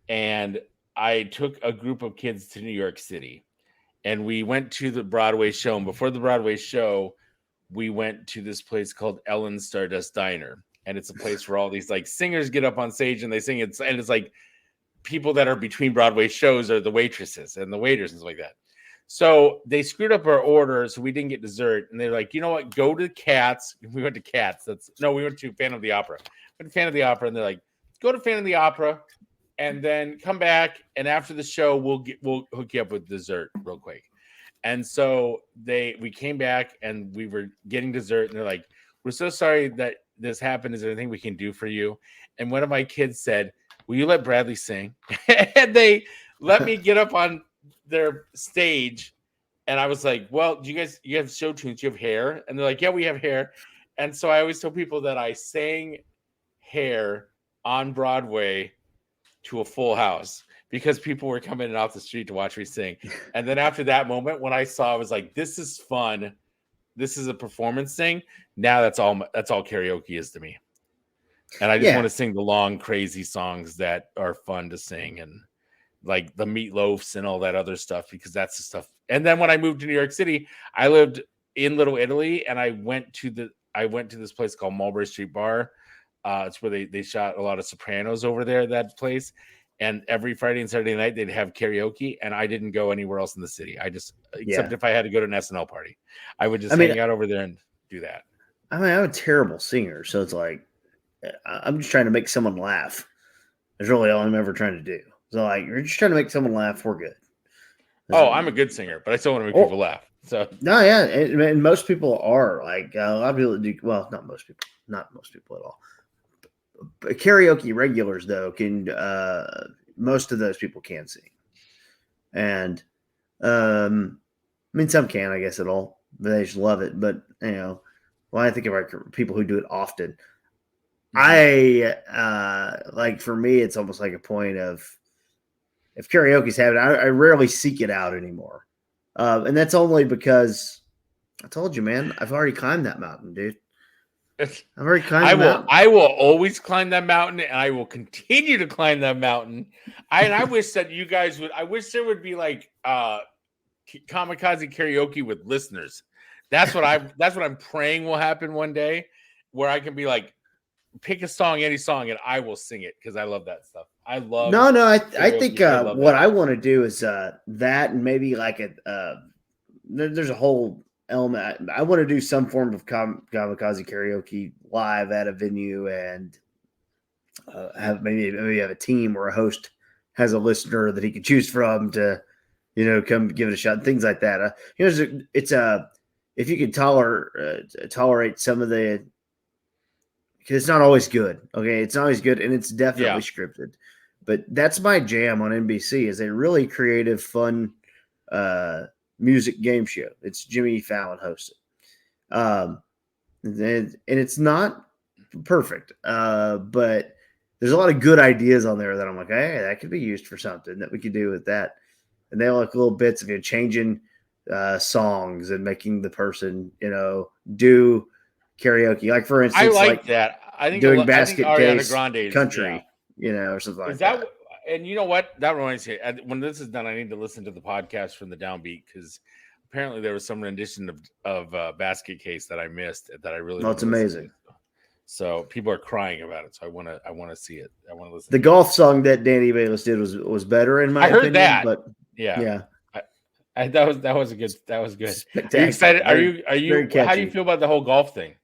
and I took a group of kids to New York City, and we went to the Broadway show. And before the Broadway show, we went to this place called Ellen's Stardust Diner, and it's a place where all these like singers get up on stage and they sing it, and it's like people that are between Broadway shows are the waitresses and the waiters and stuff like that. So they screwed up our order, so we didn't get dessert. And they're like, you know what? Go to Cats. We went to Cats. We went to Phantom of the Opera. Went to Phantom of the Opera, and they're like, go to Phantom of the Opera, and then come back. And after the show, we'll hook you up with dessert real quick. And so we came back, and we were getting dessert, and they're like, we're so sorry that this happened. Is there anything we can do for you? And one of my kids said, will you let Bradley sing? And they let me get up on their stage, and I was like, well, you have show tunes, you have hair? And they're like, yeah, we have hair. And so I always tell people that I sang Hair on Broadway to a full house because people were coming in off the street to watch me sing. And then after that moment, when I saw, I was like, this is fun, this is a performance thing. Now that's all karaoke is to me. And I just want to sing the long crazy songs that are fun to sing, and like the Meatloafs and all that other stuff, because that's the stuff. And then when I moved to New York City, I lived in Little Italy, and I went to this place called Mulberry Street Bar. It's where they shot a lot of Sopranos over there, that place. And every Friday and Saturday night they'd have karaoke, and I didn't go anywhere else in the city. Except if I had to go to an SNL party, I would just hang out over there and do that. I mean, I'm a terrible singer, so it's like I'm just trying to make someone laugh. That's really all I'm ever trying to do. So like, you're just trying to make someone laugh. We're good. I'm a good singer, but I still want to make people laugh. So no, yeah, and most people are like a lot of people do. Well, not most people at all. But karaoke regulars though can most of those people can sing, and I mean some can, I guess, at all. But they just love it. But when I think about people who do it often, I like, for me, it's almost like a point of, if karaoke's happening, I rarely seek it out anymore. And that's only because I told you, man, I've already climbed that mountain, dude. I've already climbed the mountain. I will always climb that mountain, and I will continue to climb that mountain. I wish that you guys would. I wish there would be like kamikaze karaoke with listeners. That's what I'm praying will happen one day, where I can be like, pick a song, any song, and I will sing it because I love that stuff. I love. No, I think what that. I want to do is that and maybe like there's a whole element. I want to do some form of kamikaze karaoke live at a venue and have maybe have a team or a host has a listener that he can choose from to, come give it a shot, things like that. It's if you can tolerate some of the, because it's not always good. Okay, it's not always good, and it's definitely scripted. But that's my jam on NBC is a really creative, fun music game show. It's Jimmy Fallon hosted, and it's not perfect, but there's a lot of good ideas on there that I'm like, hey, that could be used for something that we could do with that. And they have like little bits of changing songs and making the person, do karaoke. Like for instance, I like that. I think doing Basket Ariana Case Grande's, country, or something like that. And you know what? That reminds me. When this is done, I need to listen to the podcast from the Downbeat because apparently there was some rendition of Basket Case that I missed that I really. Oh, it's amazing. So people are crying about it. So I want to see it. I want to listen. The golf song that Danny Bayless did was better in my opinion. I heard that, but yeah. That was good. Are you excited? Are you? How do you feel about the whole golf thing?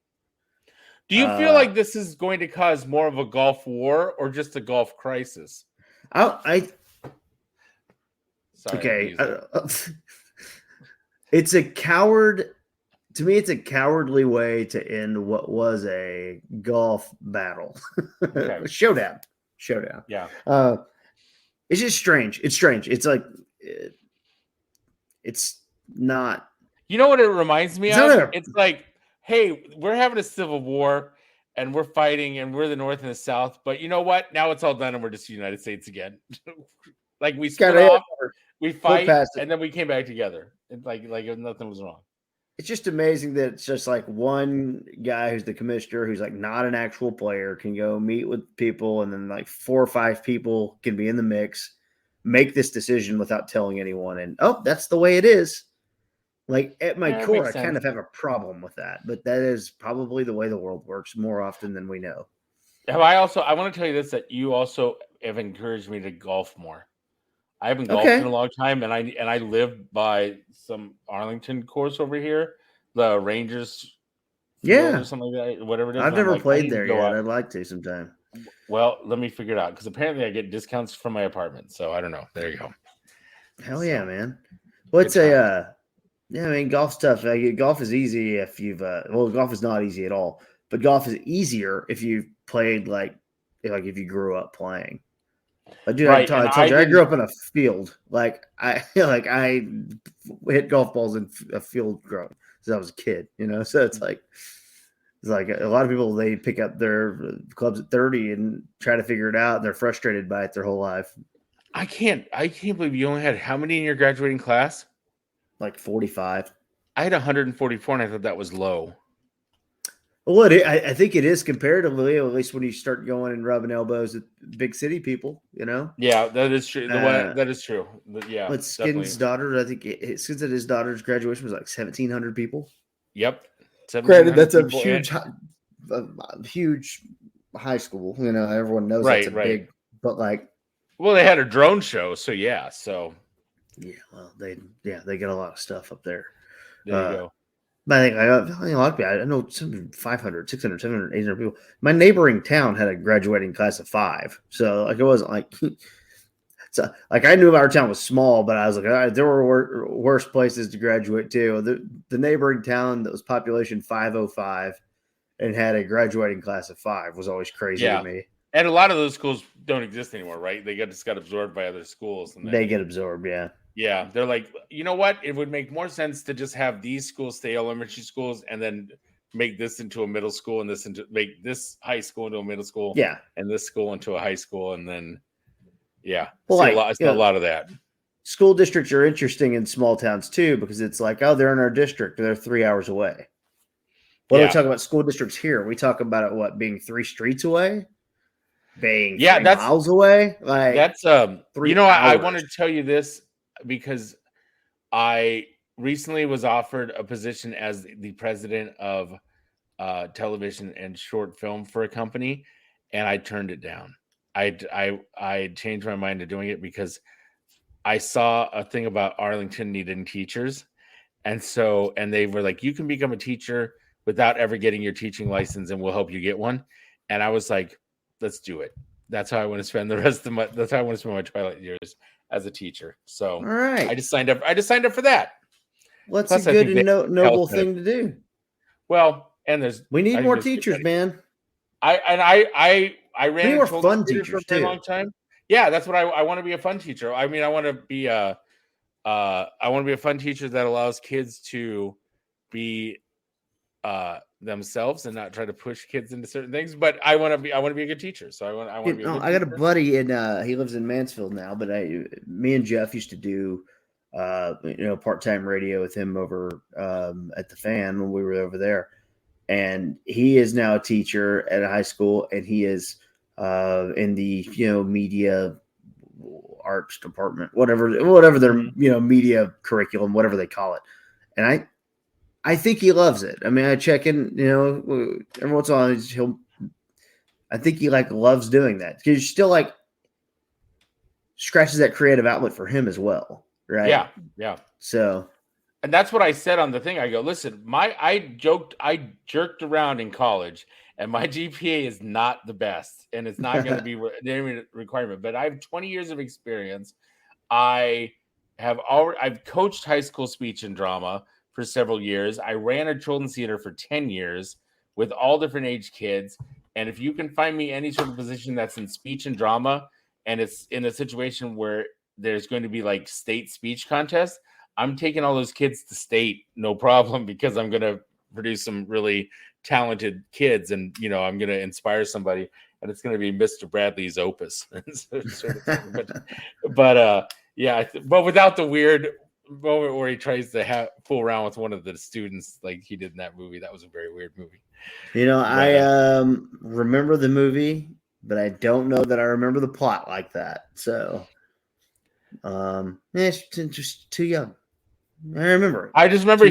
Do you feel like this is going to cause more of a golf war or just a golf crisis? It's a coward. To me, it's a cowardly way to end what was a golf battle. Okay. Showdown. Yeah. It's just strange. It's strange. It's like it's not. You know what it reminds me of? It's like, hey, we're having a civil war and we're fighting and we're the North and the South. But you know what? Now it's all done and we're just the United States again. Like we split off, we fight, and then we came back together. It's like nothing was wrong. It's just amazing that it's just like one guy who's the commissioner, who's like not an actual player, can go meet with people, and then like 4 or 5 people can be in the mix, make this decision without telling anyone. And that's the way it is. Like at my core, I kind of have a problem with that, but that is probably the way the world works more often than we know. I want to tell you this, that you also have encouraged me to golf more. I haven't golfed in a long time, and I live by some Arlington course over here, the Rangers, or something like that, whatever it is. I've never played there yet. I'd like to sometime. Well, let me figure it out because apparently I get discounts from my apartment, so I don't know. There you go. Hell yeah, man! Well, it's golf stuff. Golf is easy if you've golf is not easy at all, but golf is easier if you've played like if you grew up playing. Dude, I told you, I grew up in a field. Like I hit golf balls in a field growing since I was a kid. So it's like a lot of people, they pick up their clubs at 30 and try to figure it out. And they're frustrated by it their whole life. I can't believe you only had how many in your graduating class? Like 45. I had 144, and I thought that was low. Well, I think it is comparatively, at least when you start going and rubbing elbows with big city people, Yeah, that is true. That is true. Yeah. But Skin's daughter, I think Skins at his daughter's graduation was like 1,700 people. Yep. Granted, that's a huge high school. Everyone knows that's big. But they had a drone show, so yeah. So yeah, well, they get a lot of stuff up there. There you go. But I think a lot of people, I know 500, 600, 700, 800 people. My neighboring town had a graduating class of 5. So it wasn't like, I knew our town was small, but I was like, there were worse places to graduate too. The neighboring town that was population 505 and had a graduating class of 5 was always crazy to me. And a lot of those schools don't exist anymore, right? They just got absorbed by other schools. And they get absorbed, yeah. Yeah, they're like, you know what? It would make more sense to just have these schools stay elementary schools and then make this into a middle school and make this high school into a middle school. Yeah. And this school into a high school. And then, I see a lot of that. School districts are interesting in small towns too, because it's like, they're in our district. They're 3 hours away. What do we talk about school districts here? We talk about it, what, being 3 streets away? Being 3 miles away? Like, that's 3 I hours. want to tell you this because I recently was offered a position as the president of television and short film for a company, and I turned it down. I changed my mind to doing it because I saw a thing about Arlington needing teachers, and they were like, you can become a teacher without ever getting your teaching license, and we'll help you get one. And I was like, let's do it. That's how I want to spend the rest of that's how I want to spend my twilight years as a teacher. So all right, I just signed up. I just signed up for that. Well, that's a good and noble thing to do. Well, and we need more teachers, man. I ran more fun teachers for a very long time. Yeah, that's what I want to be, a fun teacher. I mean, I want to be a fun teacher that allows kids to be themselves and not try to push kids into certain things. But I want to be a good teacher. So I want to be. I got a buddy and he lives in Mansfield now. But me and Jeff used to do part-time radio with him over at the Fan when we were over there. And he is now a teacher at a high school, and he is in the media arts department, whatever their media curriculum, whatever they call it. And I think he loves it. I mean, I check in, every once in a while, I think he loves doing that because you're still scratches that creative outlet for him as well, right? Yeah. So. And that's what I said on the thing. I go, listen, I jerked around in college, and my GPA is not the best, and it's not going to be the requirement. But I have 20 years of experience. I've coached high school speech and drama for several years. I ran a children's theater for 10 years with all different age kids. And if you can find me any sort of position that's in speech and drama, and it's in a situation where there's going to be state speech contests, I'm taking all those kids to state, no problem, because I'm going to produce some really talented kids, and I'm going to inspire somebody, and it's going to be Mr. Bradley's opus. But without the weird moment where he tries to fool around with one of the students, like he did in that movie. That was a very weird movie. I remember the movie, but I don't know that I remember the plot like that. So, it's just too young. I remember it. I just remember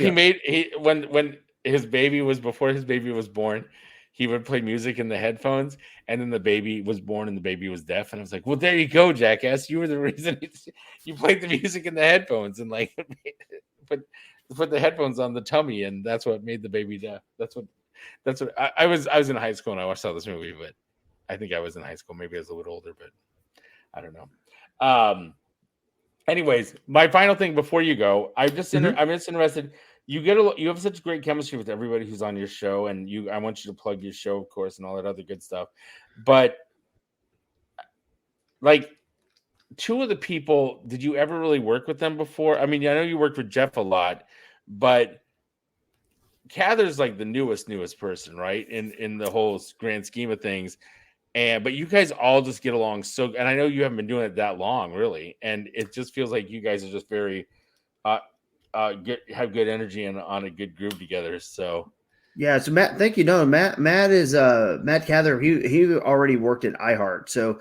when his baby was born, he would play music in the headphones, and then the baby was born and the baby was deaf. And I was like, well, there you go, jackass. You were the reason you played the music in the headphones and put the headphones on the tummy, and that's what made the baby deaf. That's what I was in high school and I saw this movie, but I think I was in high school. Maybe I was a little older, but I don't know. Anyways, my final thing before you go, I'm just interested. You have such great chemistry with everybody who's on your show, and I want you to plug your show, of course, and all that other good stuff. But two of the people, did you ever really work with them before? I mean, I know you worked with Jeff a lot, but Cather's the newest person, right? In the whole grand scheme of things. But you guys all just get along and I know you haven't been doing it that long, really, and it just feels like you guys are just very have good energy and on a good groove together. So yeah, so Matt, thank you. No, Matt is Matt Cather. He already worked at iHeart, so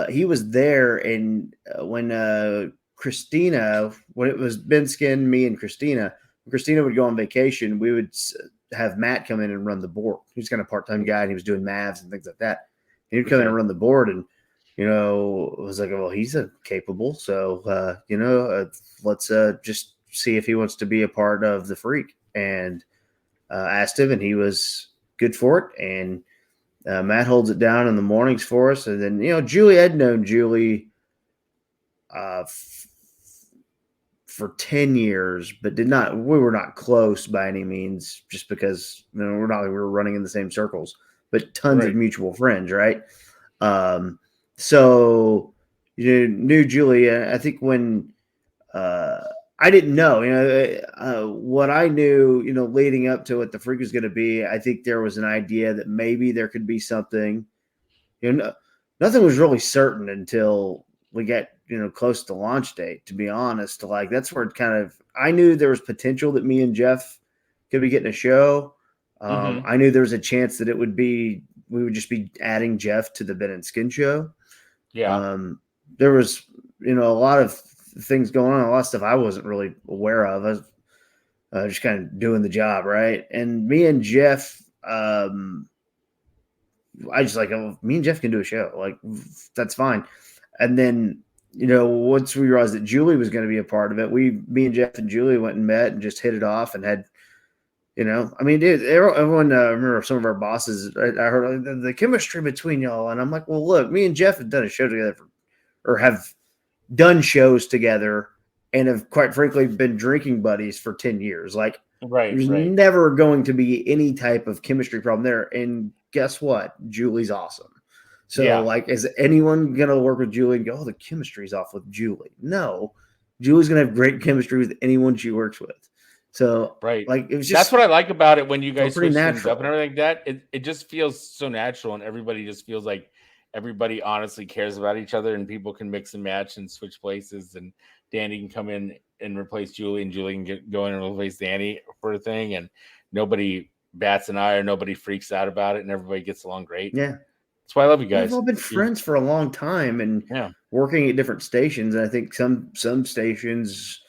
he was there, and when Christina, when it was Ben Skin, me, and Christina would go on vacation, we would have Matt come in and run the board. He was kind of part-time guy, and he was doing Mavs and things like that. He'd come in and run the board, and it was like, well, he's capable, so let's just see if he wants to be a part of the Freak. And asked him, and he was good for it. And Matt holds it down in the mornings for us. And then Julie, I'd known Julie for 10 years, but we were not close by any means, just because we were running in the same circles. But tons of mutual friends, right? So knew Julie. I think when I didn't know, what I knew, leading up to what the Freak was going to be, I think there was an idea that maybe there could be something. Nothing was really certain until we got close to launch date. To be honest, that's where it I knew there was potential that me and Jeff could be getting a show. I knew there was a chance that we would just be adding Jeff to the Ben and Skin show. Yeah. There was, a lot of things going on, a lot of stuff I wasn't really aware of. I was just kind of doing the job, right? And me and Jeff, I just me and Jeff can do a show. Like, that's fine. And then, once we realized that Julie was going to be a part of it, me and Jeff and Julie went and met and just hit it off and had, dude, everyone, remember some of our bosses, I heard the chemistry between y'all. And I'm like, well, look, me and Jeff have done a show together or have done shows together and have quite frankly been drinking buddies for 10 years. Like, there's never going to be any type of chemistry problem there. And guess what? Julie's awesome. So, is anyone going to work with Julie and go, oh, the chemistry's off with Julie? No. Julie's going to have great chemistry with anyone she works with. So, it was just, that's what I like about it when you guys pretty switch natural things up and everything like that. It just feels so natural, and everybody just feels like everybody honestly cares about each other, and people can mix and match and switch places. And Danny can come in and replace Julie, and Julie can go in and replace Danny for a thing, and nobody bats an eye or nobody freaks out about it, and everybody gets along great. Yeah. That's why I love you guys. We've all been friends for a long time and working at different stations. And I think some stations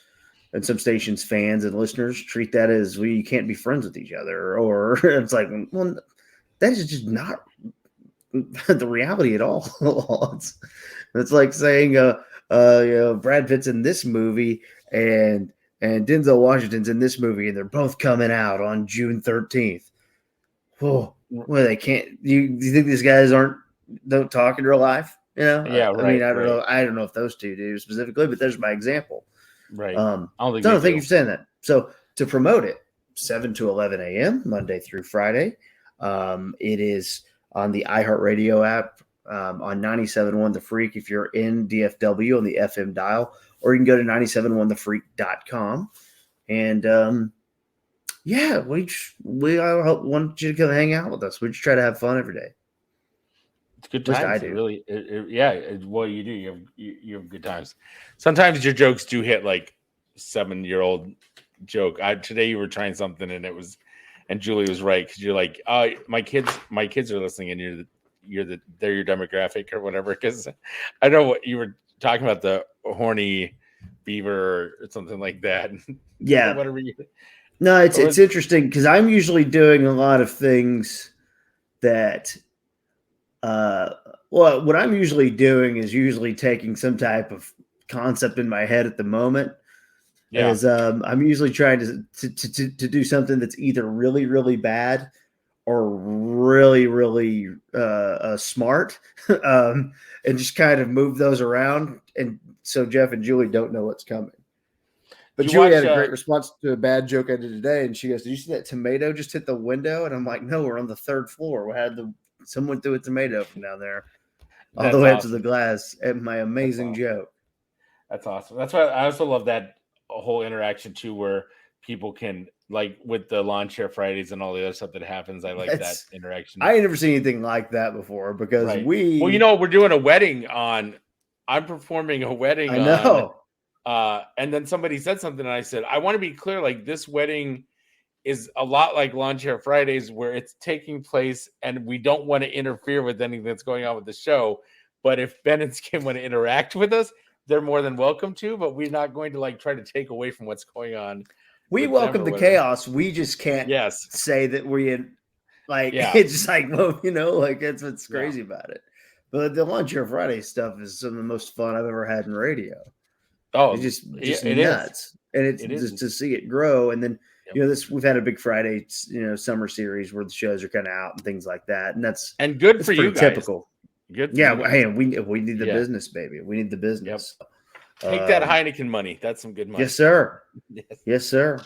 and some stations fans and listeners treat that as you can't be friends with each other, or it's like, well, that is just not the reality at all. It's like saying, Brad Pitt's in this movie and Denzel Washington's in this movie, and they're both coming out on June 13th. Oh, well, they can't. You think these guys don't talk in real life? Yeah, I mean, I don't know. I don't know if those two do specifically, but there's my example. Right. I don't think you're saying that. So to promote it, 7 to 11 a.m. Monday through Friday. It is on the iHeartRadio app, on 97.1 The Freak if you're in DFW on the FM dial, or you can go to 971thefreak.com. And I want you to come hang out with us. We just try to have fun every day. It's good times. I do. Well, you do. You have good times. Sometimes your jokes do hit like 7-year-old joke. Today you were trying something and Julie was right, because you're like, oh, my kids are listening, and they're your demographic or whatever. Because I know what you were talking about, the horny beaver or something like that. Yeah. Whatever you. No, it's interesting because I'm usually doing a lot of things that, what I'm usually doing is usually taking some type of concept in my head at the moment. Yeah. As I'm usually trying to do something that's either really, really bad or really, really smart, and just kind of move those around. And so Jeff and Julie don't know what's coming. But Julie had a great response to a bad joke I did today, and she goes, "Did you see that tomato just hit the window?" And I'm like, "No, we're on the 3rd floor. We had someone threw a tomato from down there all the way up to the glass." And my amazing joke. That's awesome. That's why I also love that whole interaction too, where people can, like, with the lawn chair Fridays and all the other stuff that happens. I like that interaction. I ain't never seen anything like that before, because we're doing a wedding I'm performing a wedding. I know. And then somebody said something, and I said, I want to be clear, like, this wedding is a lot like Lawn Chair Fridays, where it's taking place and we don't want to interfere with anything that's going on with the show. But if Ben and Skim want to interact with us, they're more than welcome to, but we're not going to try to take away from what's going on. We welcome the chaos. We just can't say that we're in, it's just like, well, that's what's crazy about it. But the Lawn Chair Friday stuff is some of the most fun I've ever had in radio. Oh, it's just nuts. And it's just to see it grow. And then, we've had a big Friday, summer series where the shows are kind of out and things like that. And that's good for you guys. Typical. Good. Yeah. Hey, we need the business, baby. We need the business. Yep. Take that Heineken money. That's some good money. Yes, sir. Yes, sir.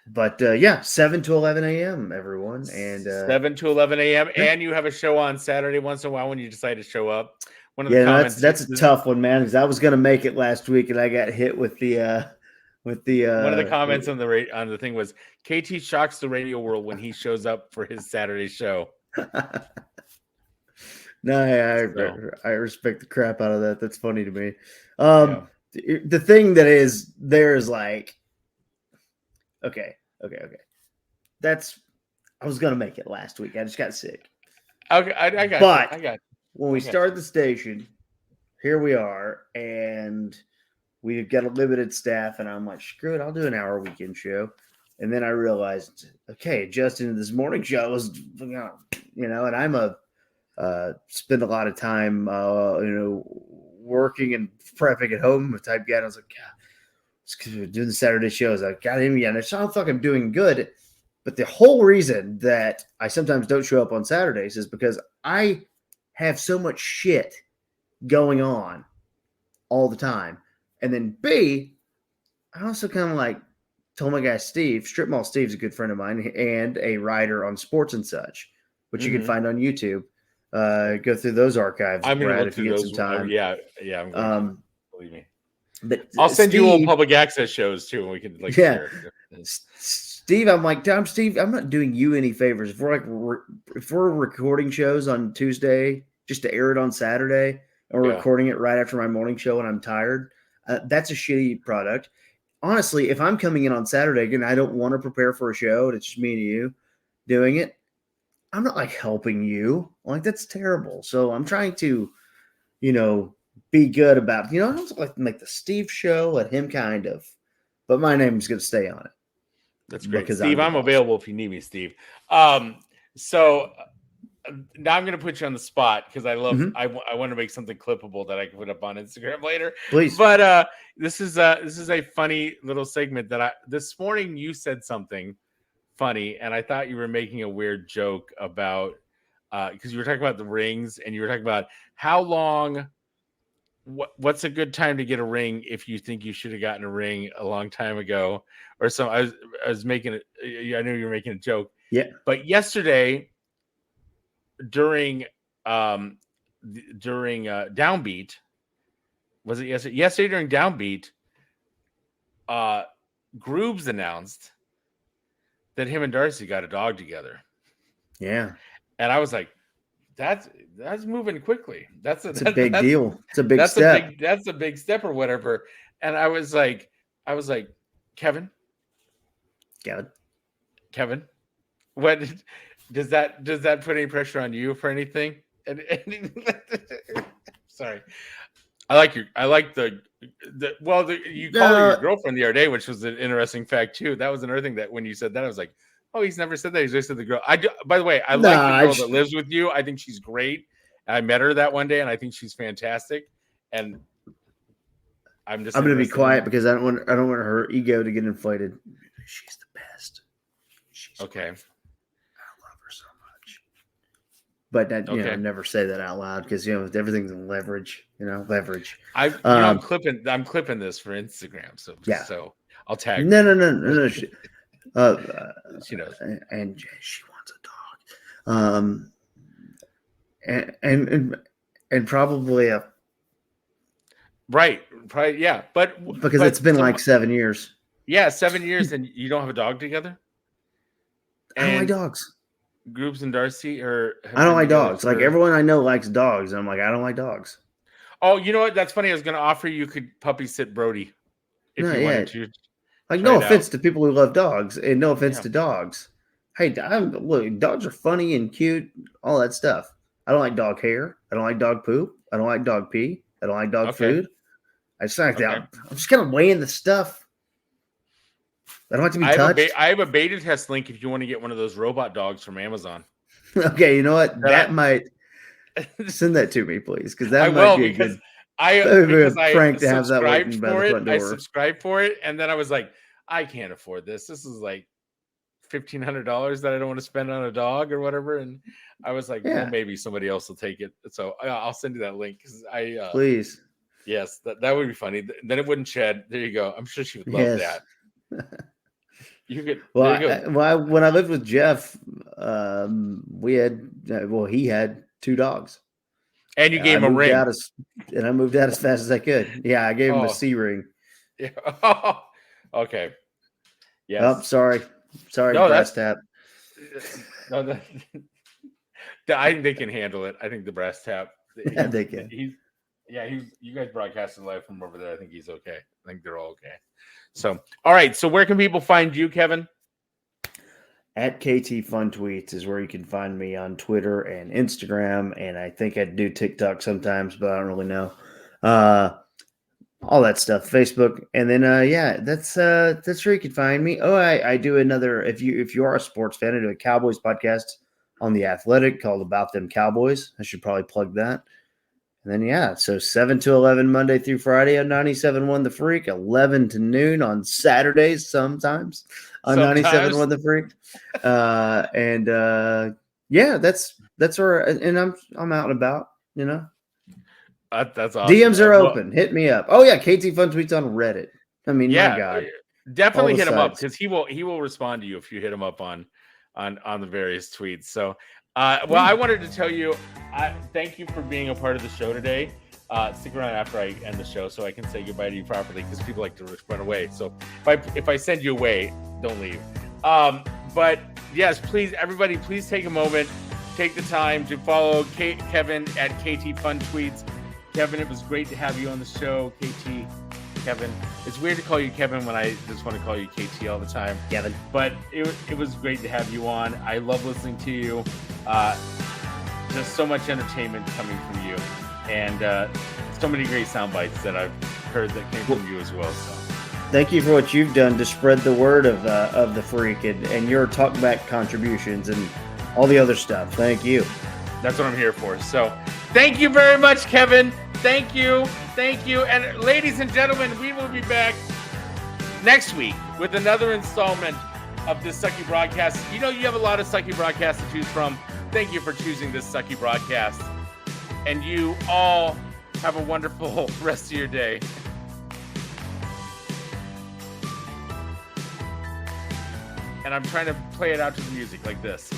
But 7 to 11 a.m. everyone. And 7 to 11 a.m. And you have a show on Saturday once in a while when you decide to show up. One of the comments, that's a tough one, man, because I was going to make it last week and I got hit with the one of the comments on the thing was, KT shocks the radio world when he shows up for his Saturday show. No, I respect the crap out of that. That's funny to me. The thing that is there is like, okay. I was gonna make it last week. I just got sick. Okay, I got But you. I got when we got started the station, here we are, and we've got a limited staff, and I'm like, screw it, I'll do an hour weekend show. And then I realized, okay, Justin, this morning show was, and I'm spend a lot of time, working and prepping at home type guy. And I was like, God, it's 'cause we're doing the Saturday shows. I got him again. It sounds like I'm doing good. But the whole reason that I sometimes don't show up on Saturdays is because I have so much shit going on all the time. And then B, I also kind of like told my guy Steve, Strip Mall Steve's a good friend of mine and a writer on sports and such, which you can find on YouTube. Go through those archives, I'm Brad, gonna look if you through get those. some time. Yeah, I'm going to. Believe me. But I'll send Steve, you all public access shows too, and we can share. Steve, I'm like, Steve, I'm not doing you any favors. If we're recording shows on Tuesday just to air it on Saturday, and we're recording it right after my morning show and I'm tired, that's a shitty product. Honestly, if I'm coming in on Saturday and I don't want to prepare for a show, and it's just me and you doing it, I'm not like helping you. Like, that's terrible. So I'm trying to, be good about it. I don't like to make the Steve show, let him kind of, but my name's going to stay on it. That's great. Steve, I'm available if you need me, Steve. So now I'm going to put you on the spot because I love, I want to make something clippable that I can put up on Instagram later. Please. But this is a funny little segment that this morning you said something funny, and I thought you were making a weird joke about, because you were talking about the rings, and you were talking about how long, what's a good time to get a ring if you think you should have gotten a ring a long time ago or so. I was making it. I knew you were making a joke. Yeah. But yesterday, during Downbeat, was it yesterday? Yesterday during Downbeat, Groobs announced that him and Darcy got a dog together. Yeah. And I was like, that's moving quickly. That's a big deal. It's a big step. That's a big step or whatever. And I was like, Kevin, what does that put any pressure on you for anything? And sorry. You called her your girlfriend the other day, which was an interesting fact too. That was another thing that when you said that, I was like, oh, he's never said that. He's just said the girl. By the way, I like the girl that lives with you. I think she's great. I met her that one day, and I think she's fantastic. And I'm going to be quiet because I don't want her ego to get inflated. She's the best. Okay. I love her so much. But that, never say that out loud because everything's in leverage. Leverage. I'm clipping this for Instagram. So yeah. So I'll tag. No. She knows, and she wants a dog, and probably a right, yeah, but it's been like 7 years. Yeah, 7 years, and you don't have a dog together. I don't like dogs. Groups and Darcy, or I don't like dogs. Like everyone I know likes dogs, and I'm like, I don't like dogs. Oh, you know what? That's funny. I was going to offer you could puppy sit Brody if you wanted to. Like, no offense to people who love dogs, and no offense to dogs. Hey, look, dogs are funny and cute, all that stuff. I don't like dog hair. I don't like dog poop. I don't like dog pee. I don't like dog food. I just like that. I'm just kind of weighing the stuff. I don't like to be touched. I have a beta test link if you want to get one of those robot dogs from Amazon. Okay, you know what? That might send that to me, please, because that might be because I prank to have that waiting by the front door. I subscribed for it, and then I was like, I can't afford this. This is like $1,500 that I don't want to spend on a dog or whatever. And I was like, well, maybe somebody else will take it. So I'll send you that link because please. Yes, that would be funny. Then it wouldn't shed. There you go. I'm sure she would love that. You could. When I lived with Jeff, he had 2 dogs. And you gave him a ring. And I moved out as fast as I could. Yeah, I gave him a C ring. Yeah. Okay. Yes. Oh, sorry. No, breast tap. No, I think they can handle it. I think the breast tap. Yeah, they can. You guys broadcasting live from over there. I think he's okay. I think they're all okay. So, all right. So, where can people find you, Kevin? at KT Fun Tweets is where you can find me on Twitter and Instagram. And I think I do TikTok sometimes, but I don't really know. All that stuff, Facebook. And then, that's where you can find me. Oh, I do another, if you are a sports fan, I do a Cowboys podcast on The Athletic called About Them Cowboys. I should probably plug that. And then, so 7 to 11 Monday through Friday on 97.1 The Freak, 11 to noon on Saturdays sometimes on 97.1 The Freak. That's where, and I'm out and about, That's awesome. DMs are open. Hit me up. Oh, yeah, KT Fun Tweets on Reddit. I mean, my God. Definitely hit him up because he will respond to you if you hit him up on the various tweets. So, I wanted to tell you, thank you for being a part of the show today. Stick around after I end the show so I can say goodbye to you properly because people like to run away. So if I send you away, don't leave. But yes, please, everybody, please take a moment, take the time to follow Kevin at KT Fun Tweets. Kevin, it was great to have you on the show. KT, Kevin. It's weird to call you Kevin when I just want to call you KT all the time. Kevin. But it was great to have you on. I love listening to you. Just so much entertainment coming from you. And so many great sound bites that I've heard that came from you as well. So thank you for what you've done to spread the word of the Freak and your talkback contributions and all the other stuff. Thank you. That's what I'm here for. So thank you very much, Kevin. Thank you. Thank you. And ladies and gentlemen, we will be back next week with another installment of this Sucky broadcast. You have a lot of Sucky broadcasts to choose from. Thank you for choosing this Sucky broadcast. And you all have a wonderful rest of your day. And I'm trying to play it out to the music like this.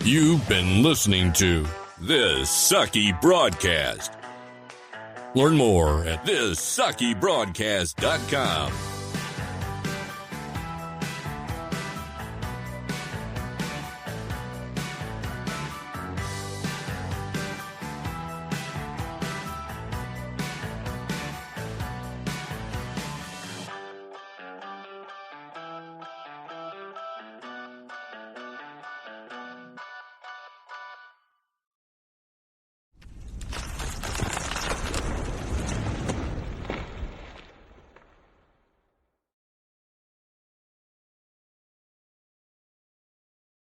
You've been listening to This Sucky Broadcast. Learn more at thissuckybroadcast.com.